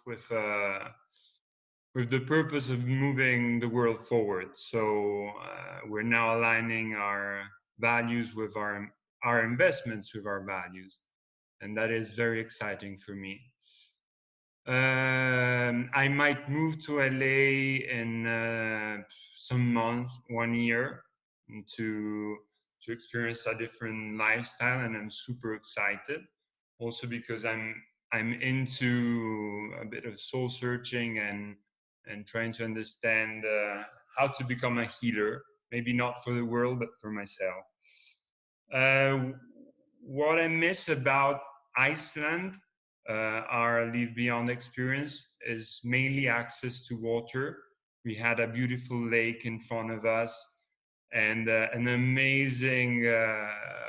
with the purpose of moving the world forward. So we're now aligning our values with our investments with our values, and that is very exciting for me. I might move to LA in some months, 1 year, to experience a different lifestyle, and I'm super excited. Also because I'm into a bit of soul searching and trying to understand how to become a healer. Maybe not for the world, but for myself. What I miss about Iceland, our LiveBeyond experience, is mainly access to water. We had a beautiful lake in front of us and an amazing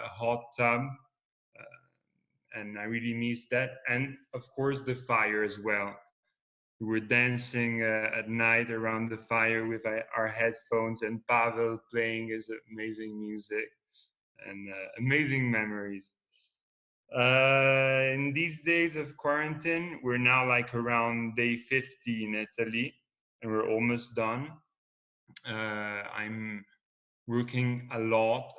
hot tub, and I really miss that. And of course, the fire as well. We were dancing at night around the fire with our headphones, and Pavel playing his amazing music, and amazing memories. In these days of quarantine, we're now like around day 50 in Italy, and we're almost done. I'm working a lot,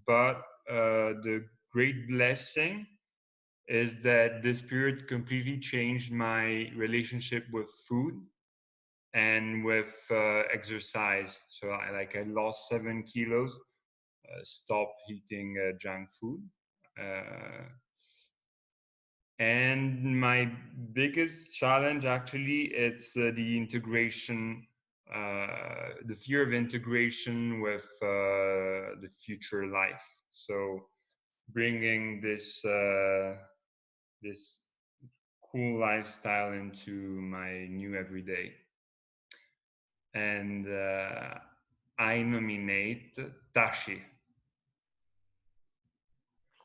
but the great blessing is that this period completely changed my relationship with food and with exercise. So I lost 7 kilos, stopped eating junk food. And my biggest challenge, actually, it's the integration, the fear of integration with the future life. So bringing this this cool lifestyle into my new everyday. And I nominate Tashi.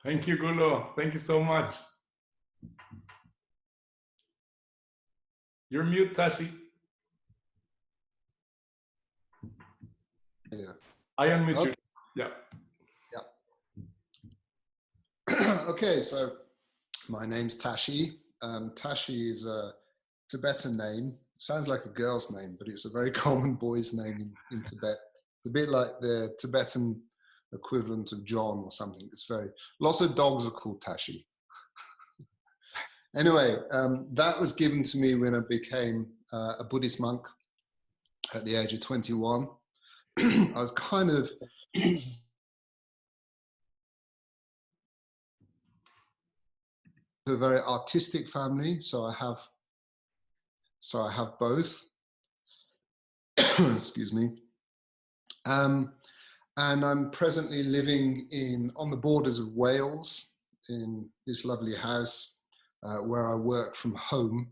Thank you, Gulo. Thank you so much. You're mute, Tashi. Yeah. I unmute Okay. you. Yeah. Yeah. Okay, so my name's Tashi. Tashi is a Tibetan name. Sounds like a girl's name, but it's a very common boy's name in Tibet. A bit like the Tibetan equivalent of John or something. It's very, lots of dogs are called Tashi. Anyway, that was given to me when I became a Buddhist monk at the age of 21. I was kind of a very artistic family, so I have both. Excuse me. And I'm presently living on the borders of Wales in this lovely house where I work from home.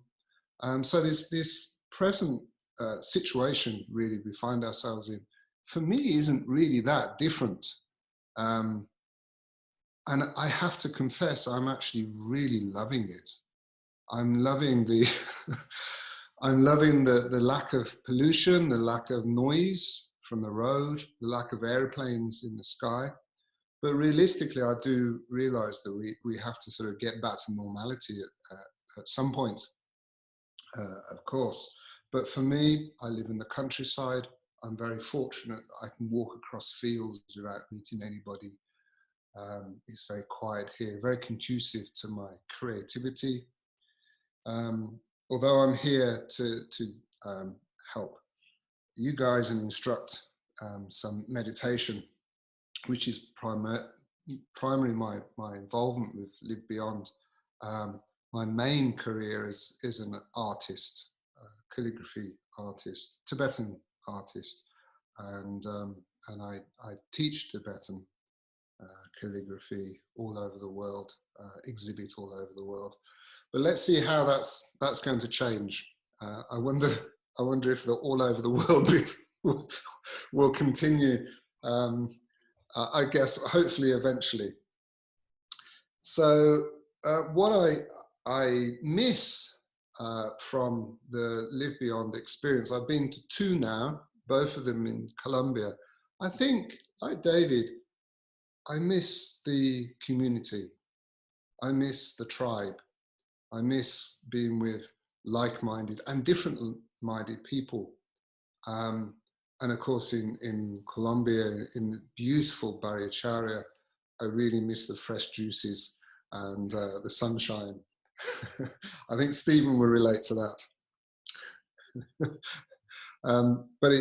So this present situation really we find ourselves in, for me, isn't really that different. And I have to confess, I'm actually really loving it. I'm loving the I'm loving the lack of pollution, the lack of noise from the road, the lack of airplanes in the sky. But realistically, I do realize that we have to sort of get back to normality at some point, of course. But for me, I live in the countryside. I'm very fortunate that I can walk across fields without meeting anybody. It's very quiet here, very conducive to my creativity. Although I'm here to help you guys and instruct some meditation, which is primarily my involvement with LiveBeyond. My main career is an artist, calligraphy artist, Tibetan artist, and I teach Tibetan calligraphy all over the world, exhibit all over the world. But let's see how that's going to change. I wonder if the all over the world bit will continue. I guess hopefully eventually. So what I miss from the LiveBeyond experience, I've been to 2 now, both of them in Colombia. I think, like David, I miss the community. I miss the tribe. I miss being with like-minded and different-minded people. And of course, in Colombia, in the beautiful Barriacharia, I really miss the fresh juices and the sunshine. I think Stephen will relate to that. But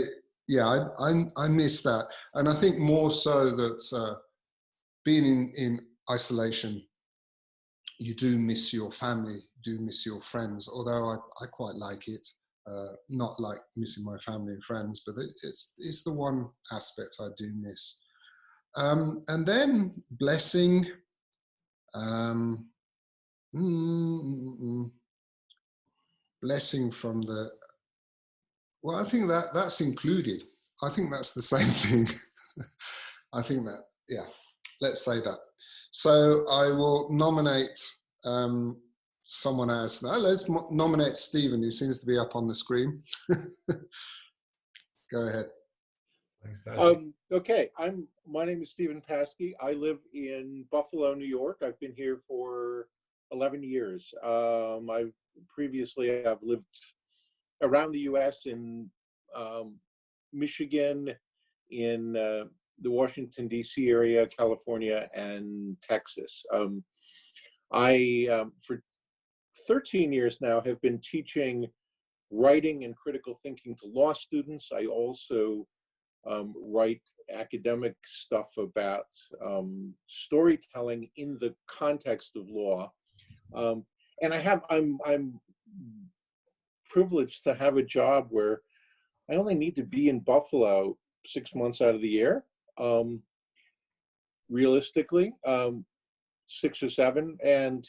yeah, I miss that. And I think more so that being in isolation, you do miss your family, do miss your friends, although I quite like it. Not like missing my family and friends, but it's the one aspect I do miss. And then blessing. Blessing from the, well, I think that's included. I think that's the same thing. I think that, yeah, let's say that. So I will nominate someone else. Now let's nominate Stephen, who seems to be up on the screen. Go ahead. Thanks, Tashi. Okay, my name is Stephen Paskey. I live in Buffalo, New York. I've been here for 11 years. I've lived around the US in Michigan, in the Washington, D.C. area, California, and Texas. I, for 13 years now, have been teaching writing and critical thinking to law students. I also write academic stuff about storytelling in the context of law. And I'm privileged to have a job where I only need to be in Buffalo 6 months out of the year, realistically, 6 or 7. And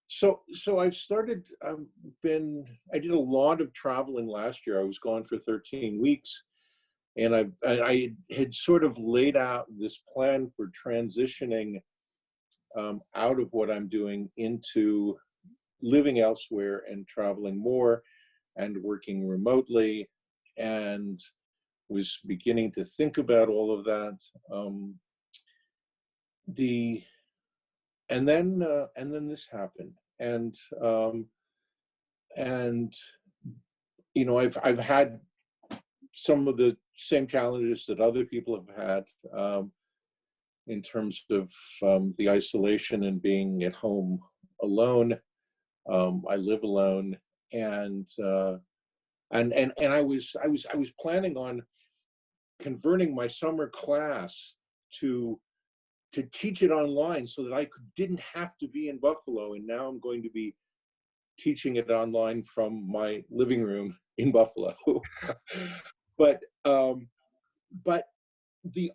so I've started, I did a lot of traveling last year. I was gone for 13 weeks. And I had sort of laid out this plan for transitioning out of what I'm doing into living elsewhere and traveling more and working remotely, and was beginning to think about all of that. And then this happened, and you know, I've had some of the same challenges that other people have had in terms of the isolation and being at home alone. I live alone, and I was planning on converting my summer class to teach it online so that I didn't have to be in Buffalo, and now I'm going to be teaching it online from my living room in Buffalo. But the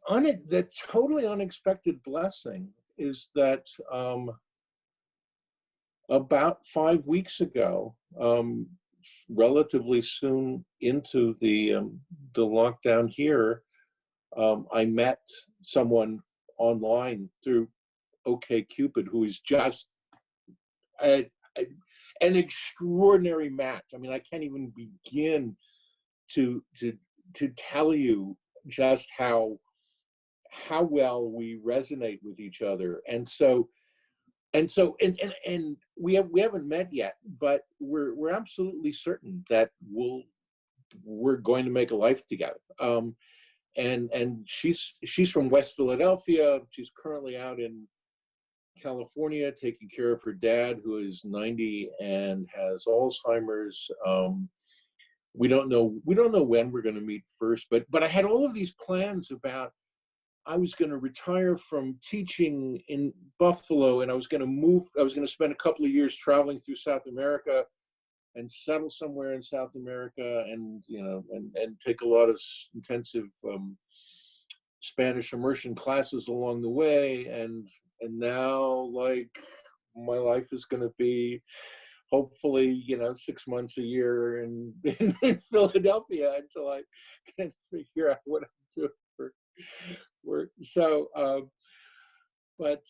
totally unexpected blessing is that about 5 weeks ago, relatively soon into the lockdown here, I met someone online through OkCupid who is just an extraordinary match. I mean, I can't even begin to tell you just how well we resonate with each other. And we haven't met yet, but we're absolutely certain that we're going to make a life together. And she's from West Philadelphia. She's currently out in California taking care of her dad, who is 90 and has Alzheimer's. We don't know when we're going to meet first, but I had all of these plans about, I was going to retire from teaching in Buffalo, and I was going to spend a couple of years traveling through South America and settle somewhere in South America, and and take a lot of intensive Spanish immersion classes along the way, and now, like, my life is going to be hopefully 6 months a year in Philadelphia until I can figure out what I'm doing for work. So but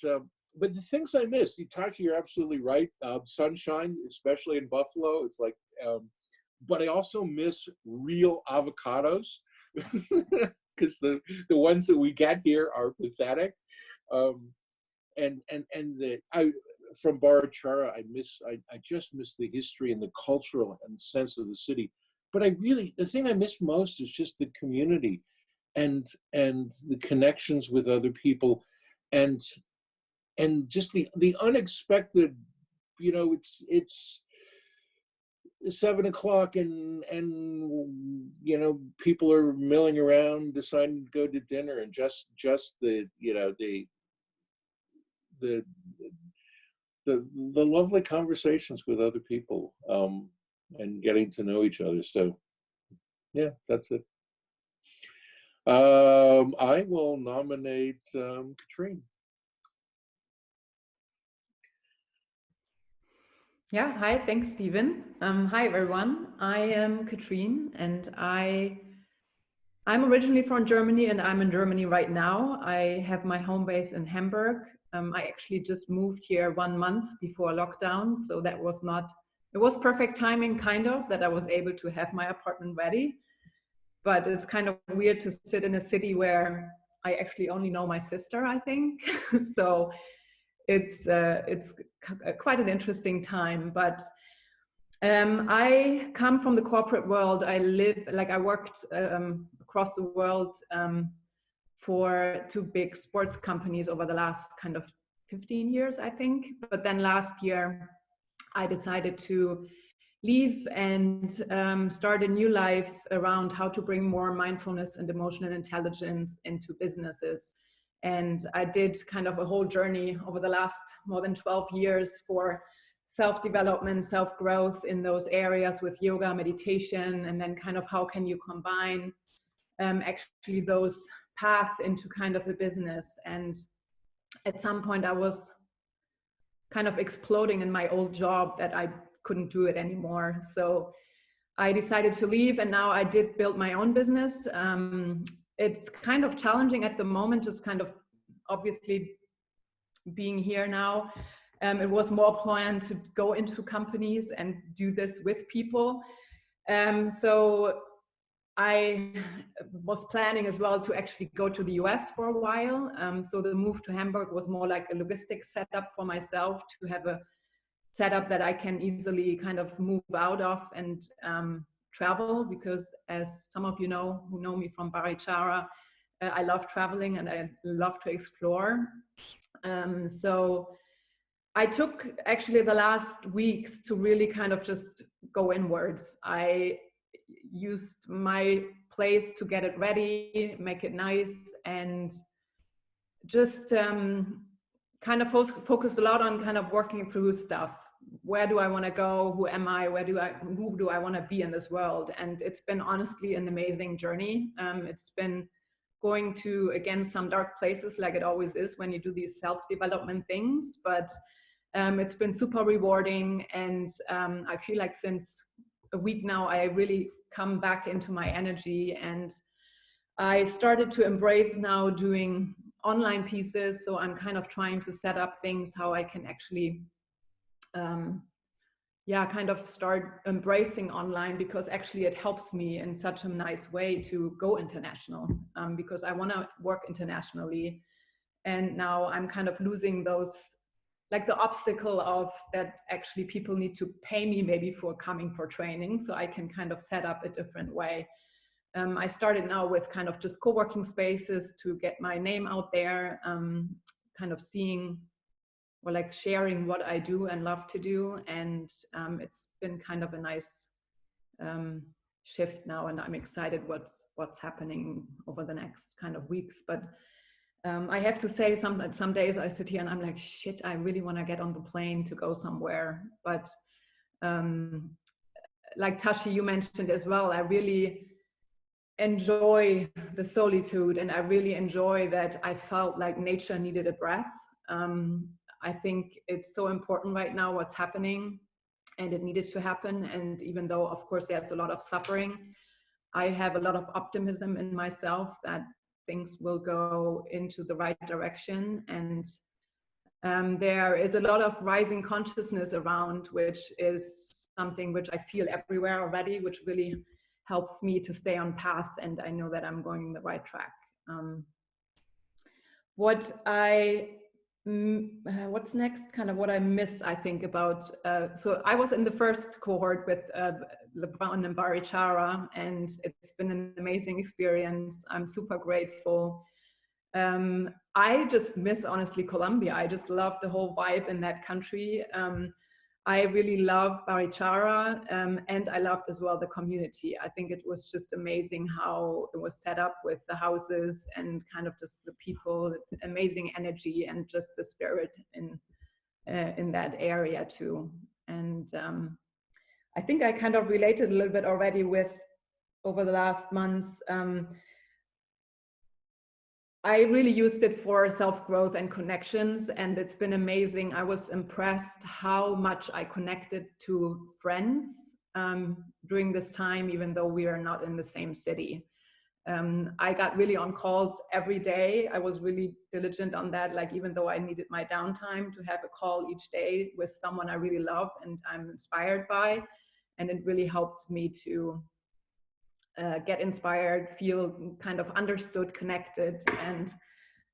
the things I miss, Tashi, you're absolutely right. Sunshine, especially in Buffalo, it's like, but I also miss real avocados because the ones that we get here are pathetic. from Barichara, I just miss the history and the cultural and sense of the city. But the thing I miss most is just the community and the connections with other people, and just the unexpected, it's 7 o'clock and people are milling around deciding to go to dinner, and just the lovely conversations with other people, and getting to know each other. So yeah, that's it. I will nominate Katrine. Yeah, hi, thanks, Stephen. Hi, everyone. I am Katrine, and I'm originally from Germany, and I'm in Germany right now. I have my home base in Hamburg. I actually just moved here 1 month before lockdown, so that was it was perfect timing, kind of, that I was able to have my apartment ready. But it's kind of weird to sit in a city where I actually only know my sister, I think. So it's quite an interesting time. But I come from the corporate world. I worked across the world for 2 big sports companies over the last kind of 15 years, I think. But then last year, I decided to leave and start a new life around how to bring more mindfulness and emotional intelligence into businesses. And I did kind of a whole journey over the last more than 12 years for self-development, self-growth in those areas with yoga, meditation, and then kind of how can you combine actually those paths into kind of a business. And at some point I was kind of exploding in my old job that I couldn't do it anymore. So I decided to leave, and now I did build my own business. It's kind of challenging at the moment, just kind of obviously being here now. It was more planned to go into companies and do this with people. So I was planning as well to actually go to the US for a while. So the move to Hamburg was more like a logistics setup for myself, to have a setup that I can easily kind of move out of and travel, because as some of you know, who know me from Barichara, I love traveling and I love to explore. So I took actually the last weeks to really kind of just go inwards. I used my place to get it ready, make it nice, and just kind of focused a lot on kind of working through stuff. Where do I want to go? Who am I? Who do I want to be in this world? And it's been honestly an amazing journey. It's been going to, again, some dark places, like it always is when you do these self-development things, but it's been super rewarding. And I feel like since a week now, I really come back into my energy, and I started to embrace now doing online pieces. So I'm kind of trying to set up things how I can actually kind of start embracing online, because actually it helps me in such a nice way to go international, because I want to work internationally. And now I'm kind of losing those, like the obstacle of that actually people need to pay me maybe for coming for training, so I can kind of set up a different way. I started now with kind of just co-working spaces to get my name out there, kind of seeing, or like sharing what I do and love to do. And it's been kind of a nice shift now, and I'm excited what's happening over the next kind of weeks. But I have to say, some days I sit here and I'm like, shit, I really want to get on the plane to go somewhere. But like Tashi, you mentioned as well, I really enjoy the solitude, and I really enjoy that I felt like nature needed a breath. I think it's so important right now what's happening, and it needed to happen. And even though, of course, there's a lot of suffering, I have a lot of optimism in myself that things will go into the right direction. And there is a lot of rising consciousness around, which is something which I feel everywhere already, which really helps me to stay on path, and I know that I'm going the right track. What I what's next? Kind of what I miss, I think, about. So I was in the first cohort with LiveBeyond and Barichara, and it's been an amazing experience. I'm super grateful. I just miss, honestly, Colombia. I just love the whole vibe in that country. I really love Barichara, and I loved as well the community. I think it was just amazing how it was set up with the houses and kind of just the people, amazing energy and just the spirit in that area too. And I think I kind of related a little bit already with over the last months. I really used it for self-growth and connections, and it's been amazing. I was impressed how much I connected to friends during this time, even though we are not in the same city. I got really on calls every day. I was really diligent on that, like even though I needed my downtime, to have a call each day with someone I really love and I'm inspired by. And it really helped me to get inspired, feel kind of understood, connected. And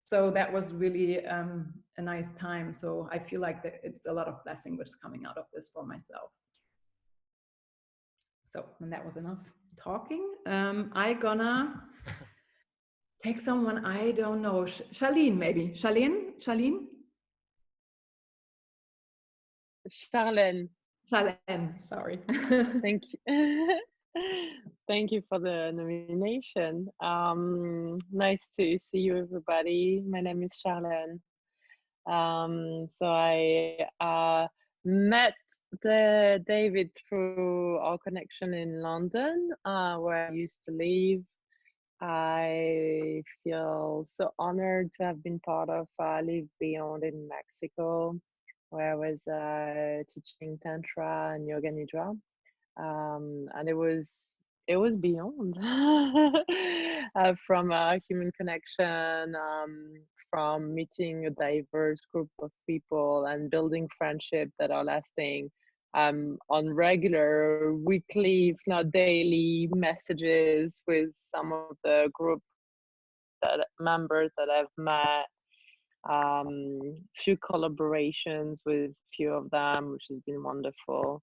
so that was really a nice time. So I feel like that it's a lot of blessing which is coming out of this for myself. So, and that was enough talking. I gonna take someone I don't know. Charlene, maybe. Charlene? Charlene? Charlene. Charlene, sorry. Thank you. Thank you for the nomination. Nice to see you, everybody. My name is Charlene. So I met David through our connection in London, where I used to live. I feel so honored to have been part of LiveBeyond in Mexico, where I was teaching Tantra and Yoga Nidra. And it was beyond from human connection, from meeting a diverse group of people and building friendship that are lasting, on regular weekly, if not daily, messages with some of the group members that I've met. Few collaborations with few of them, which has been wonderful.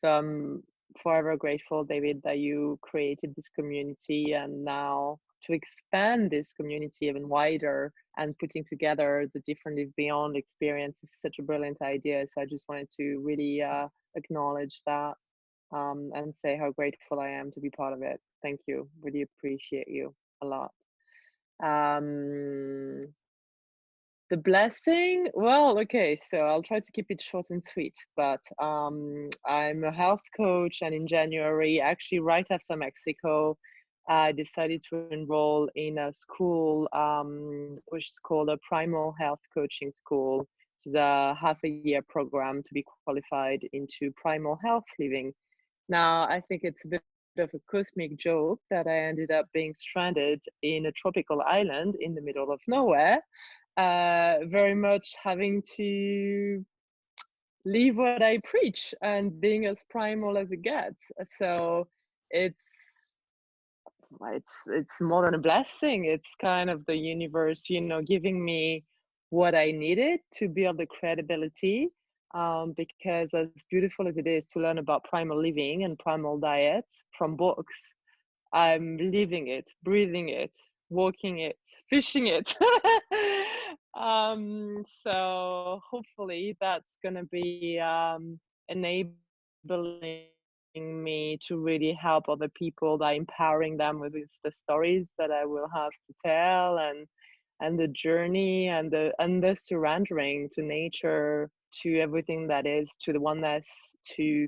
So I'm forever grateful, David, that you created this community, and now to expand this community even wider and putting together the different LiveBeyond experience is such a brilliant idea. So I just wanted to really acknowledge that and say how grateful I am to be part of it. Thank you. Really appreciate you a lot. The blessing, well, okay, so I'll try to keep it short and sweet, but I'm a health coach, and in January, actually right after Mexico, I decided to enroll in a school which is called a Primal Health Coaching School, which is a half-a-year program to be qualified into primal health living. Now, I think it's a bit of a cosmic joke that I ended up being stranded in a tropical island in the middle of nowhere, very much having to live what I preach and being as primal as it gets. So it's more than a blessing. It's kind of the universe, giving me what I needed to build the credibility. Because as beautiful as it is to learn about primal living and primal diets from books, I'm living it, breathing it, walking it, fishing it. So hopefully that's going to be enabling me to really help other people by empowering them with the stories that I will have to tell, and the journey and the surrendering to nature, to everything that is, to the oneness, to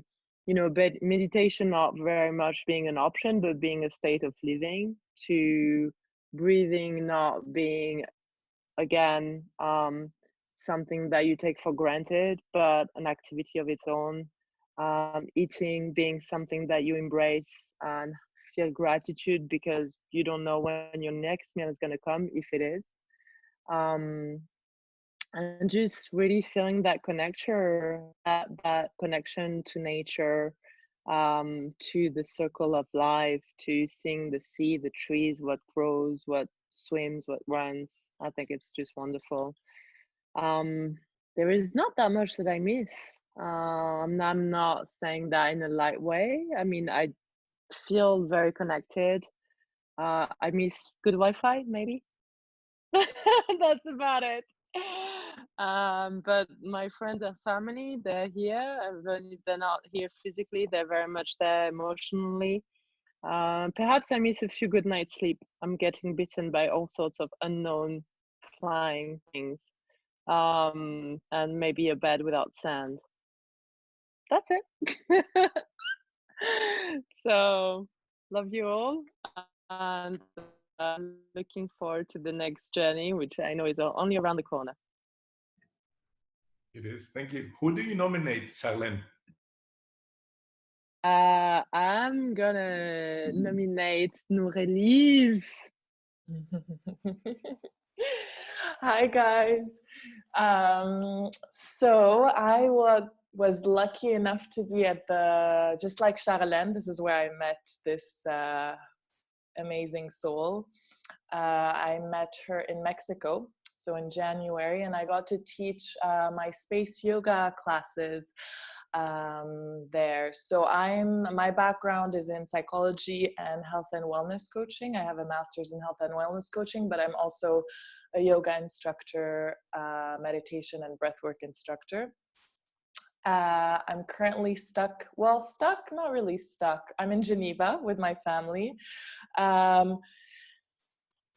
but meditation not very much being an option, but being a state of living, to breathing not being, again, something that you take for granted, but an activity of its own. Eating being something that you embrace and feel gratitude because you don't know when your next meal is going to come, if it is. And just really feeling that connection, that connection to nature, to the circle of life, to seeing the sea, the trees, what grows, what swims, what runs. I think it's just wonderful. there is not that much that I miss. I'm not saying that in a light way. I mean, I feel very connected. I miss good Wi-Fi, maybe. That's about it. But my friends and family, they're here. Even if they're not here physically, they're very much there emotionally. Perhaps I miss a few good nights sleep. I'm getting bitten by all sorts of unknown flying things. And maybe a bed without sand. That's it. So, love you all. And looking forward to the next journey, which I know is only around the corner. It is. Thank you. Who do you nominate, Charlene? I'm gonna nominate Nourelise. Hi guys. So I was lucky enough to be at just like Charlene, this is where I met this amazing soul. I met her in Mexico, so in January, and I got to teach my space yoga classes there. So my background is in psychology and health and wellness coaching. I have a master's in health and wellness coaching, but I'm also a yoga instructor, meditation and breathwork instructor. I'm currently stuck, not really stuck. I'm in Geneva with my family.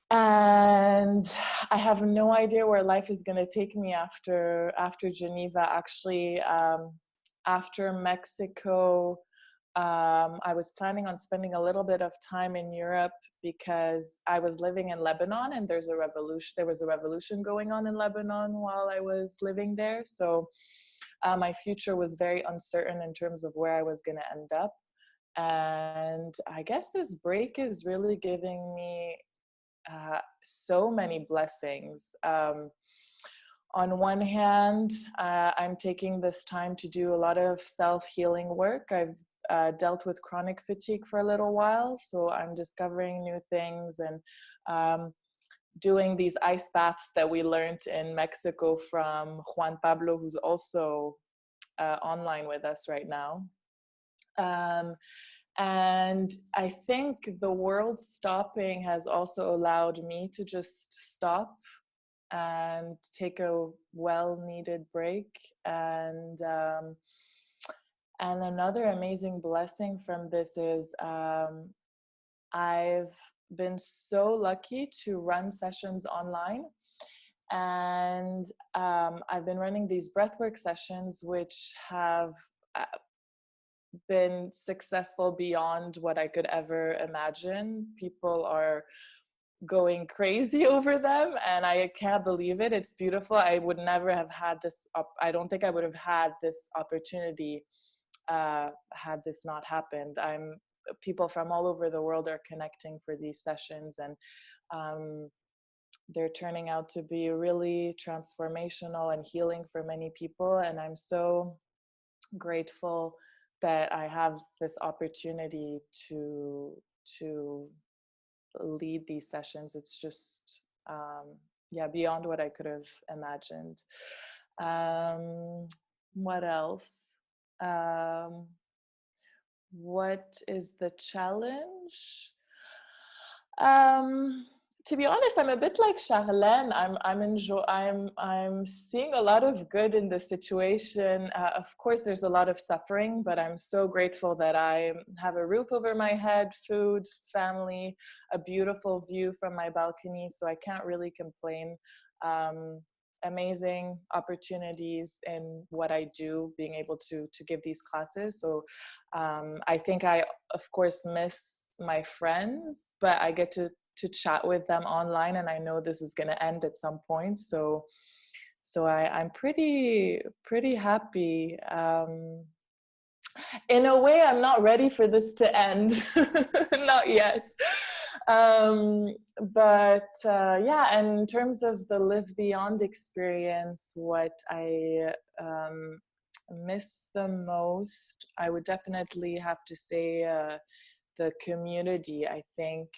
And I have no idea where life is going to take me after Geneva. Actually, after Mexico, I was planning on spending a little bit of time in Europe because I was living in Lebanon, and there was a revolution going on in Lebanon while I was living there. So my future was very uncertain in terms of where I was going to end up. And I guess this break is really giving me so many blessings. On one hand, I'm taking this time to do a lot of self-healing work. I've dealt with chronic fatigue for a little while, so I'm discovering new things and doing these ice baths that we learned in Mexico from Juan Pablo, who's also online with us right now. And I think the world stopping has also allowed me to just stop and take a well-needed break. And another amazing blessing from this is I've been so lucky to run sessions online. And I've been running these breathwork sessions, which have been successful beyond what I could ever imagine. People are going crazy over them, and I can't believe it. It's beautiful. I would never have had this. I don't think I would have had this opportunity had this not happened. People from all over the world are connecting for these sessions, and they're turning out to be really transformational and healing for many people. And I'm so grateful that I have this opportunity to lead these sessions. It's just beyond what I could have imagined. What else? What is the challenge? To be honest, I'm a bit like Charlene. I'm seeing a lot of good in the situation. Of course, there's a lot of suffering, but I'm so grateful that I have a roof over my head, food, family, a beautiful view from my balcony. So I can't really complain. Amazing opportunities in what I do, being able to give these classes. So I think I, of course, miss my friends, but I get to chat with them online, and I know this is going to end at some point. So I'm pretty happy. In a way, I'm not ready for this to end, not yet. But yeah, and in terms of the LiveBeyond experience, what I miss the most, I would definitely have to say the community. I think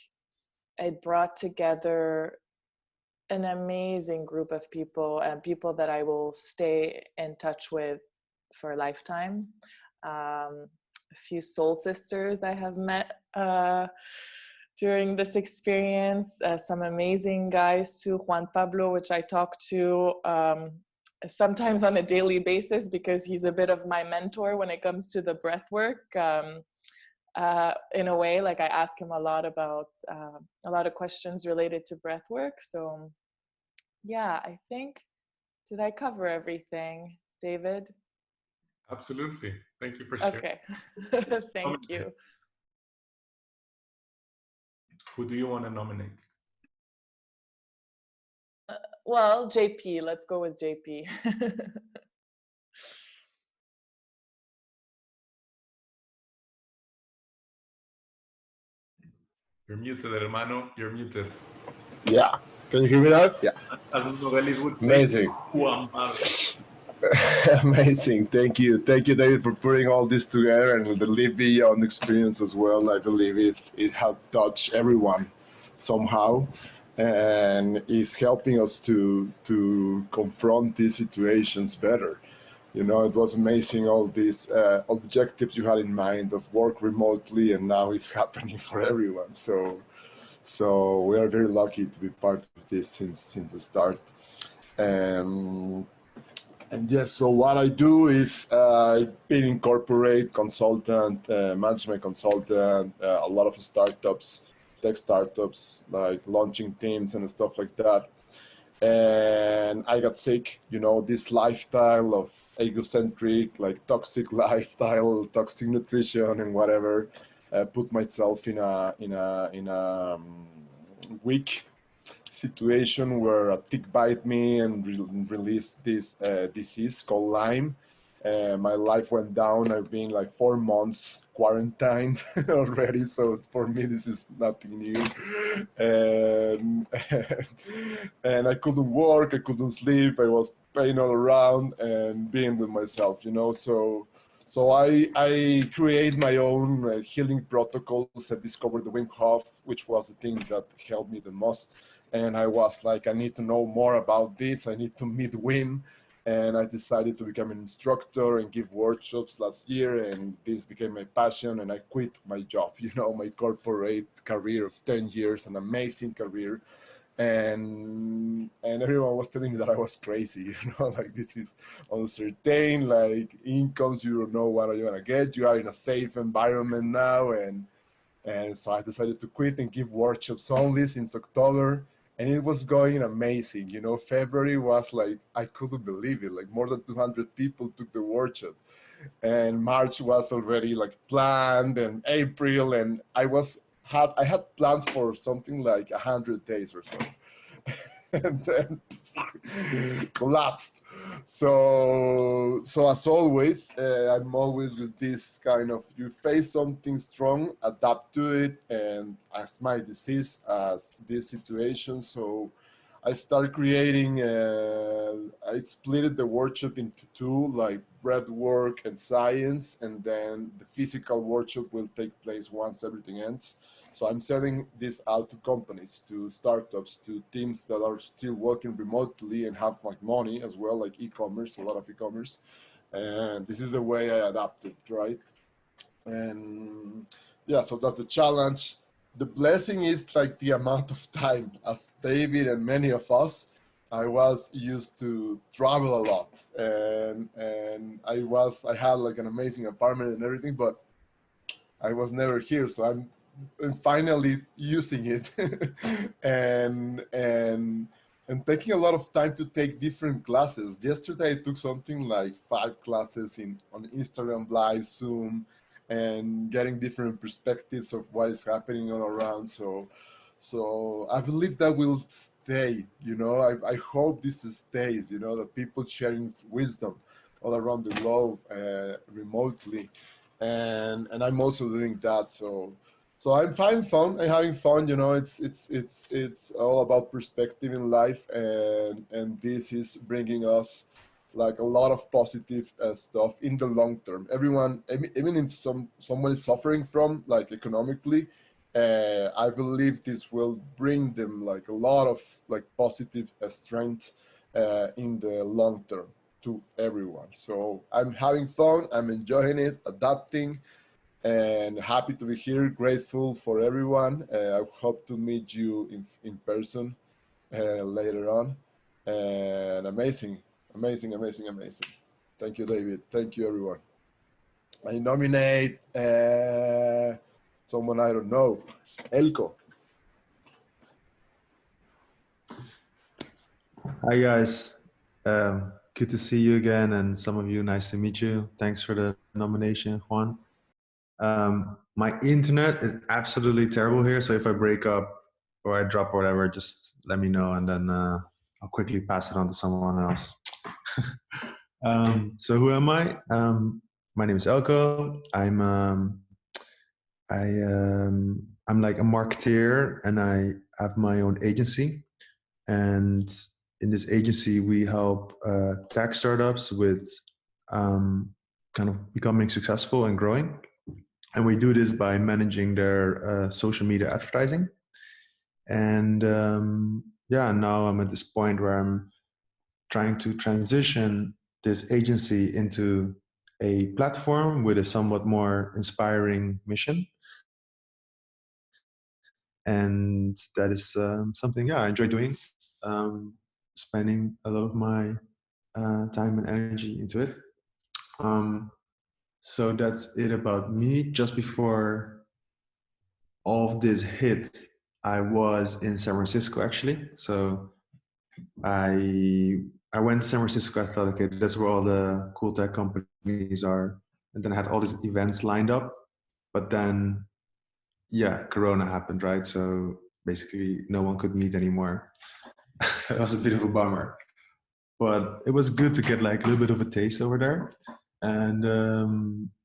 it brought together an amazing group of people, and people that I will stay in touch with for a lifetime. A few soul sisters I have met during this experience, some amazing guys too. Juan Pablo, which I talk to sometimes on a daily basis because he's a bit of my mentor when it comes to the breath work. In a way, like I ask him a lot about a lot of questions related to breath work. So yeah, I think, did I cover everything, David? Absolutely. Thank you for sharing. Okay. Thank you. Who do you want to nominate? Well, JP, let's go with JP. You're muted, hermano. You're muted. Yeah. Can you hear me now? Yeah. As Novelis would say, Amazing. Juan Pablo. Amazing. Thank you. Thank you, David, for putting all this together, and the LiveBeyond experience as well. I believe it helped touch everyone somehow, and is helping us to confront these situations better. You know, it was amazing, all these objectives you had in mind of work remotely, and now it's happening for everyone. So we are very lucky to be part of this since the start. And yes, so what I do is I've been in corporate consultant, management consultant, a lot of startups, tech startups, like launching teams and stuff like that. And I got sick, you know, this lifestyle of egocentric, like toxic lifestyle, toxic nutrition and whatever. Put myself in a weak situation where a tick bite me and released this disease called Lyme. My life went down. I've been like 4 months quarantined already. So for me, this is nothing new. And I couldn't work. I couldn't sleep. I was pain all around and being with myself, you know. So I create my own healing protocols. I discovered the Wim Hof, which was the thing that helped me the most. And I was like, I need to know more about this. I need to meet Wim. And I decided to become an instructor and give workshops last year. And this became my passion. And I quit my job, you know, my corporate career of 10 years, an amazing career. And everyone was telling me that I was crazy, you know, like this is uncertain, like incomes, you don't know what you're gonna get. You are in a safe environment now. And so I decided to quit and give workshops only since October. And it was going amazing. You know, February was like, I couldn't believe it. Like more than 200 people took the workshop. And March was already like planned, and April. And I had plans for something like 100 days or so. And then collapsed. So as always, I'm always with this kind of, you face something strong, adapt to it, and as my disease, as this situation. So I started creating, I split the workshop into two, like breath work and science, and then the physical workshop will take place once everything ends. So I'm selling this out to companies, to startups, to teams that are still working remotely and have like money as well, like e-commerce, a lot of e-commerce. And this is the way I adapted, right? And yeah, so that's the challenge. The blessing is like the amount of time. As David and many of us, I was used to travel a lot, and I had like an amazing apartment and everything, but I was never here. So I'm finally using it and taking a lot of time to take different classes. Yesterday I took something like 5 classes on Instagram Live, Zoom, and getting different perspectives of what is happening all around. So I believe that will stay, you know. I hope this stays, you know, that people sharing wisdom all around the globe remotely. And I'm also doing that. So I'm I'm having fun, you know. It's all about perspective in life, and this is bringing us like a lot of positive stuff in the long term. Everyone, even if someone is suffering from like economically, I believe this will bring them like a lot of like positive strength in the long term to everyone. So I'm having fun, I'm enjoying it, adapting, and happy to be here. Grateful for everyone. I hope to meet you in person later on. And amazing, amazing, amazing, amazing. Thank you, David. Thank you, everyone. I nominate someone I don't know, Elko. Hi guys, good to see you again, and some of you, nice to meet you. Thanks for the nomination, Juan. My internet is absolutely terrible here, so if I break up or I drop or whatever, just let me know, and then I'll quickly pass it on to someone else. So who am I? My name is Elko. I'm like a marketeer, and I have my own agency. And in this agency, we help tech startups with kind of becoming successful and growing. And we do this by managing their social media advertising. And yeah, now I'm at this point where I'm trying to transition this agency into a platform with a somewhat more inspiring mission. And that is something, yeah, I enjoy doing, spending a lot of my time and energy into it. So that's it about me. Just before all of this hit, I was in San Francisco actually. So I went to San Francisco. I thought, okay, that's where all the cool tech companies are. And then I had all these events lined up. But then, yeah, Corona happened, right? So basically no one could meet anymore. It was a bit of a bummer. But it was good to get like a little bit of a taste over there. And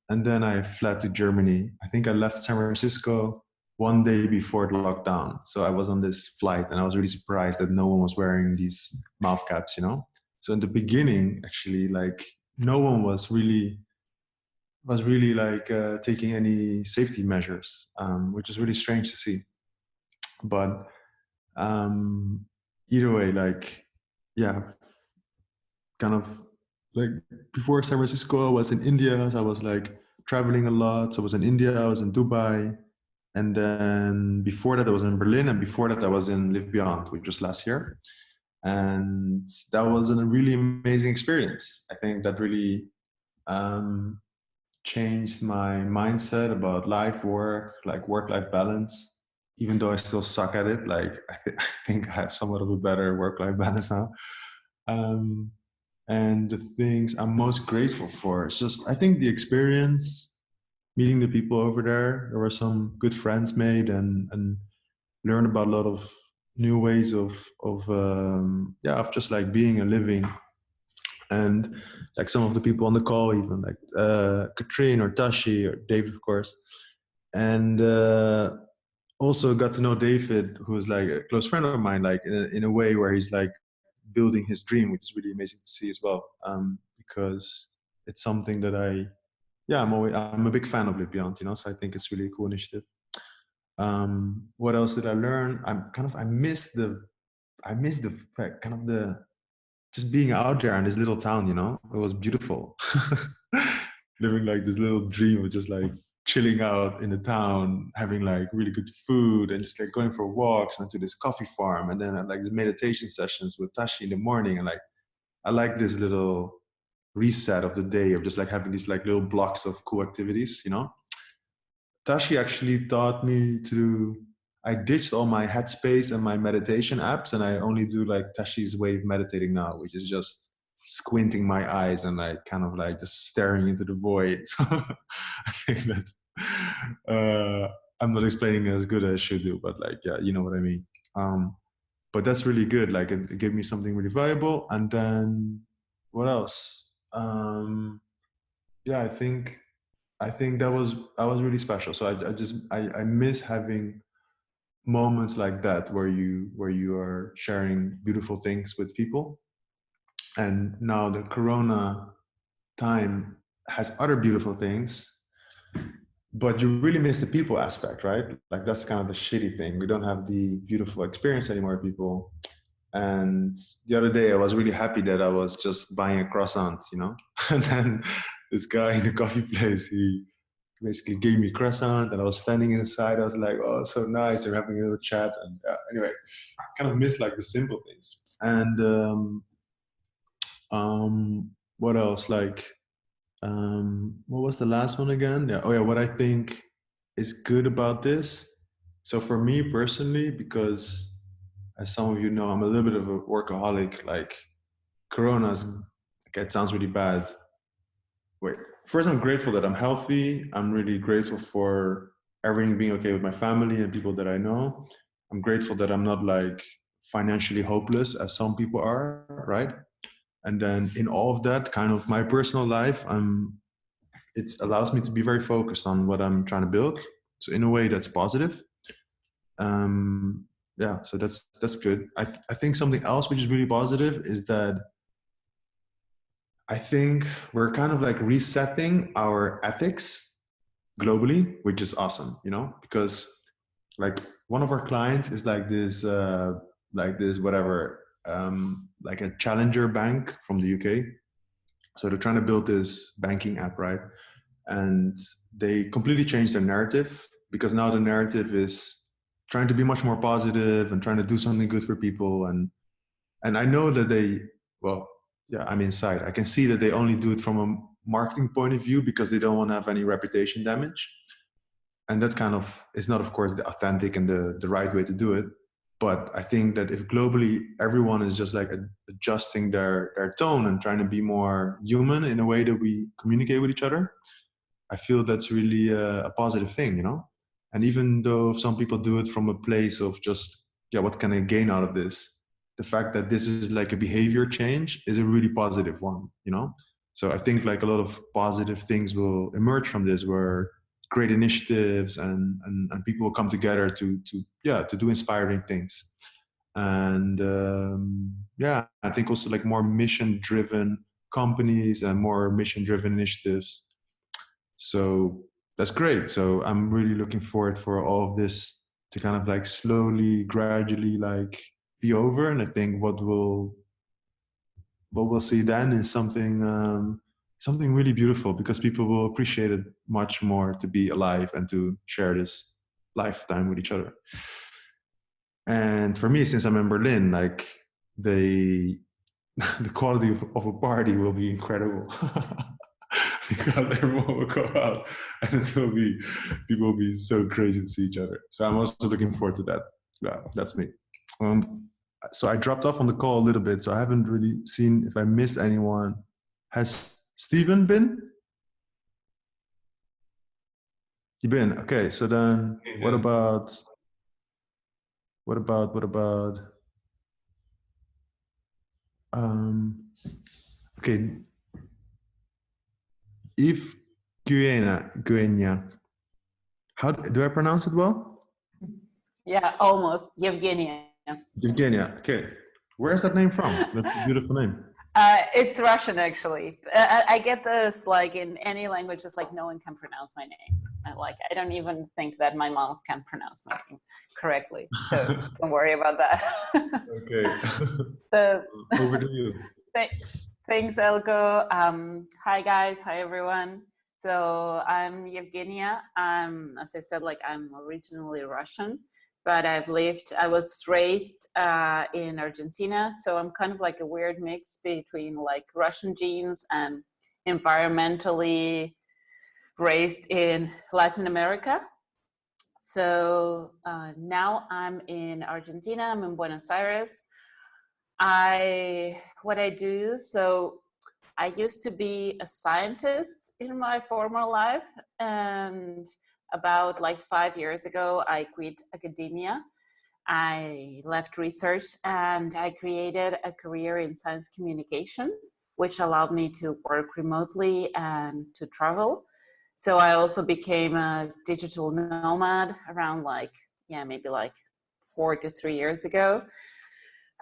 then I fled to Germany. I think I left San Francisco one day before the lockdown. So I was on this flight and I was really surprised that no one was wearing these mouth caps, you know? So in the beginning, actually, like no one was really like taking any safety measures, which is really strange to see. But either way, like, yeah, kind of like before San Francisco, I was in India. So I was like traveling a lot. So I was in India, I was in Dubai. And then before that, I was in Berlin. And before that, I was in LiveBeyond, which was last year. And that was a really amazing experience. I think that really changed my mindset about life, work, like work-life balance. Even though I still suck at it, like I think I have somewhat of a better work-life balance now. And the things I'm most grateful for, it's just, I think the experience, meeting the people over there. There were some good friends made, and learned about a lot of new ways of just like being and living. And like some of the people on the call, even like Katrine or Tashi or David, of course. And also got to know David, who is like a close friend of mine, like in a way where he's like building his dream, which is really amazing to see as well, because it's something that I'm a big fan of LiveBeyond, you know, so I think it's really a cool initiative. What else did I learn? I miss the fact, kind of the just being out there in this little town, you know. It was beautiful. Living like this little dream of just like chilling out in the town, having like really good food and just like going for walks onto this coffee farm, and then like these meditation sessions with Tashi in the morning. And like I like this little reset of the day of just like having these like little blocks of cool activities, you know. Tashi actually taught me I ditched all my Headspace and my meditation apps, and I only do like Tashi's way of meditating now, which is just squinting my eyes and like kind of like just staring into the void. So I think that's I'm not explaining it as good as I should do, but like, yeah, you know what I mean. But that's really good. Like it gave me something really valuable. And then what else? Yeah, I think that was really special. So I miss having moments like that where you are sharing beautiful things with people. And now the Corona time has other beautiful things, but you really miss the people aspect, right? Like that's kind of the shitty thing. We don't have the beautiful experience anymore, people. And the other day I was really happy that I was just buying a croissant, you know? And then this guy in the coffee place, he basically gave me a croissant and I was standing inside. I was like, oh, so nice. They're having a little chat. And anyway, kind of miss like the simple things. And what else? Like, what was the last one again? Yeah. Oh yeah. What I think is good about this. So for me personally, because as some of you know, I'm a little bit of a workaholic. Like Corona's, okay, it sounds really bad. Wait, first I'm grateful that I'm healthy. I'm really grateful for everything being okay with my family and people that I know. I'm grateful that I'm not like financially hopeless as some people are, right? And then in all of that, kind of my personal life, it allows me to be very focused on what I'm trying to build. So in a way that's positive. Yeah, so that's good. I think something else which is really positive is that I think we're kind of like resetting our ethics globally, which is awesome, you know, because like one of our clients is like this whatever, like a challenger bank from the UK. So they're trying to build this banking app, right? And they completely changed their narrative because now the narrative is trying to be much more positive and trying to do something good for people. And I know that they, well, yeah, I'm inside. I can see that they only do it from a marketing point of view because they don't want to have any reputation damage. And that kind of is not, of course, the authentic and the right way to do it. But I think that if globally everyone is just like adjusting their tone and trying to be more human in a way that we communicate with each other, I feel that's really a positive thing, you know? And even though some people do it from a place of just, yeah, what can I gain out of this? The fact that this is like a behavior change is a really positive one, you know? So I think like a lot of positive things will emerge from this, where great initiatives and people will come together to do inspiring things. And yeah, I think also like more mission driven companies and more mission driven initiatives. So that's great. So I'm really looking forward for all of this to kind of like slowly, gradually like be over. And I think what we'll see then is something really beautiful, because people will appreciate it much more to be alive and to share this lifetime with each other. And for me, since I'm in Berlin, like the quality of a party will be incredible. Because everyone will go out and people will be so crazy to see each other. So I'm also looking forward to that. Yeah, that's me. So I dropped off on the call a little bit, so I haven't really seen if I missed anyone. Has Steven been? You been? Okay, so then what about okay, Yves Guenia. How do I pronounce it well? Yeah, almost. Yevgenia. Yevgenia. Okay. Where is that name from? That's a beautiful name. It's Russian, actually. I get this like in any language, just like no one can pronounce my name. I don't even think that my mom can pronounce my name correctly. So don't worry about that. Okay. Over to you. Thanks, Elko. Hi, guys. Hi, everyone. So I'm Yevgenia. As I said, like I'm originally Russian, but I was raised in Argentina. So I'm kind of like a weird mix between like Russian genes and environmentally raised in Latin America. So now I'm in Argentina. I'm in Buenos Aires. What I do, so I used to be a scientist in my former life, and about like 5 years ago, I quit academia. I left research and I created a career in science communication, which allowed me to work remotely and to travel. So I also became a digital nomad around maybe like 4 to 3 years ago.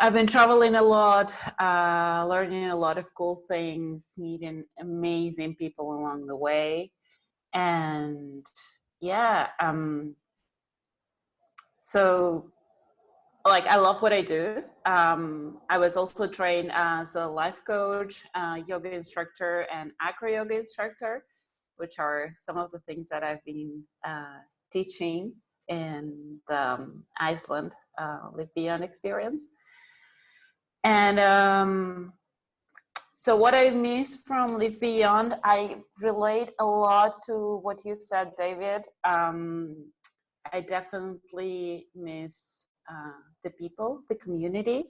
I've been traveling a lot, learning a lot of cool things, meeting amazing people along the way. And yeah, so like I love what I do. I was also trained as a life coach, yoga instructor, and acro yoga instructor, which are some of the things that I've been teaching in the Iceland LiveBeyond experience. And so what I miss from LiveBeyond, I relate a lot to what you said, David. I definitely miss the people, the community,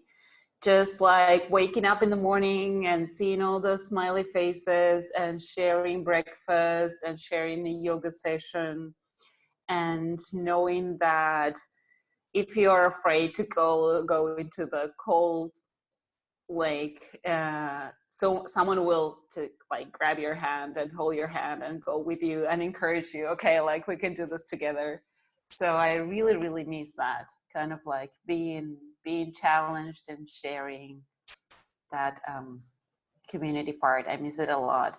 just like waking up in the morning and seeing all the smiley faces and sharing breakfast and sharing a yoga session, and knowing that if you're afraid to go into the cold lake, so someone will to like grab your hand and hold your hand and go with you and encourage you, okay, like we can do this together. So I really, really miss that kind of like being challenged and sharing that community part. I miss it a lot.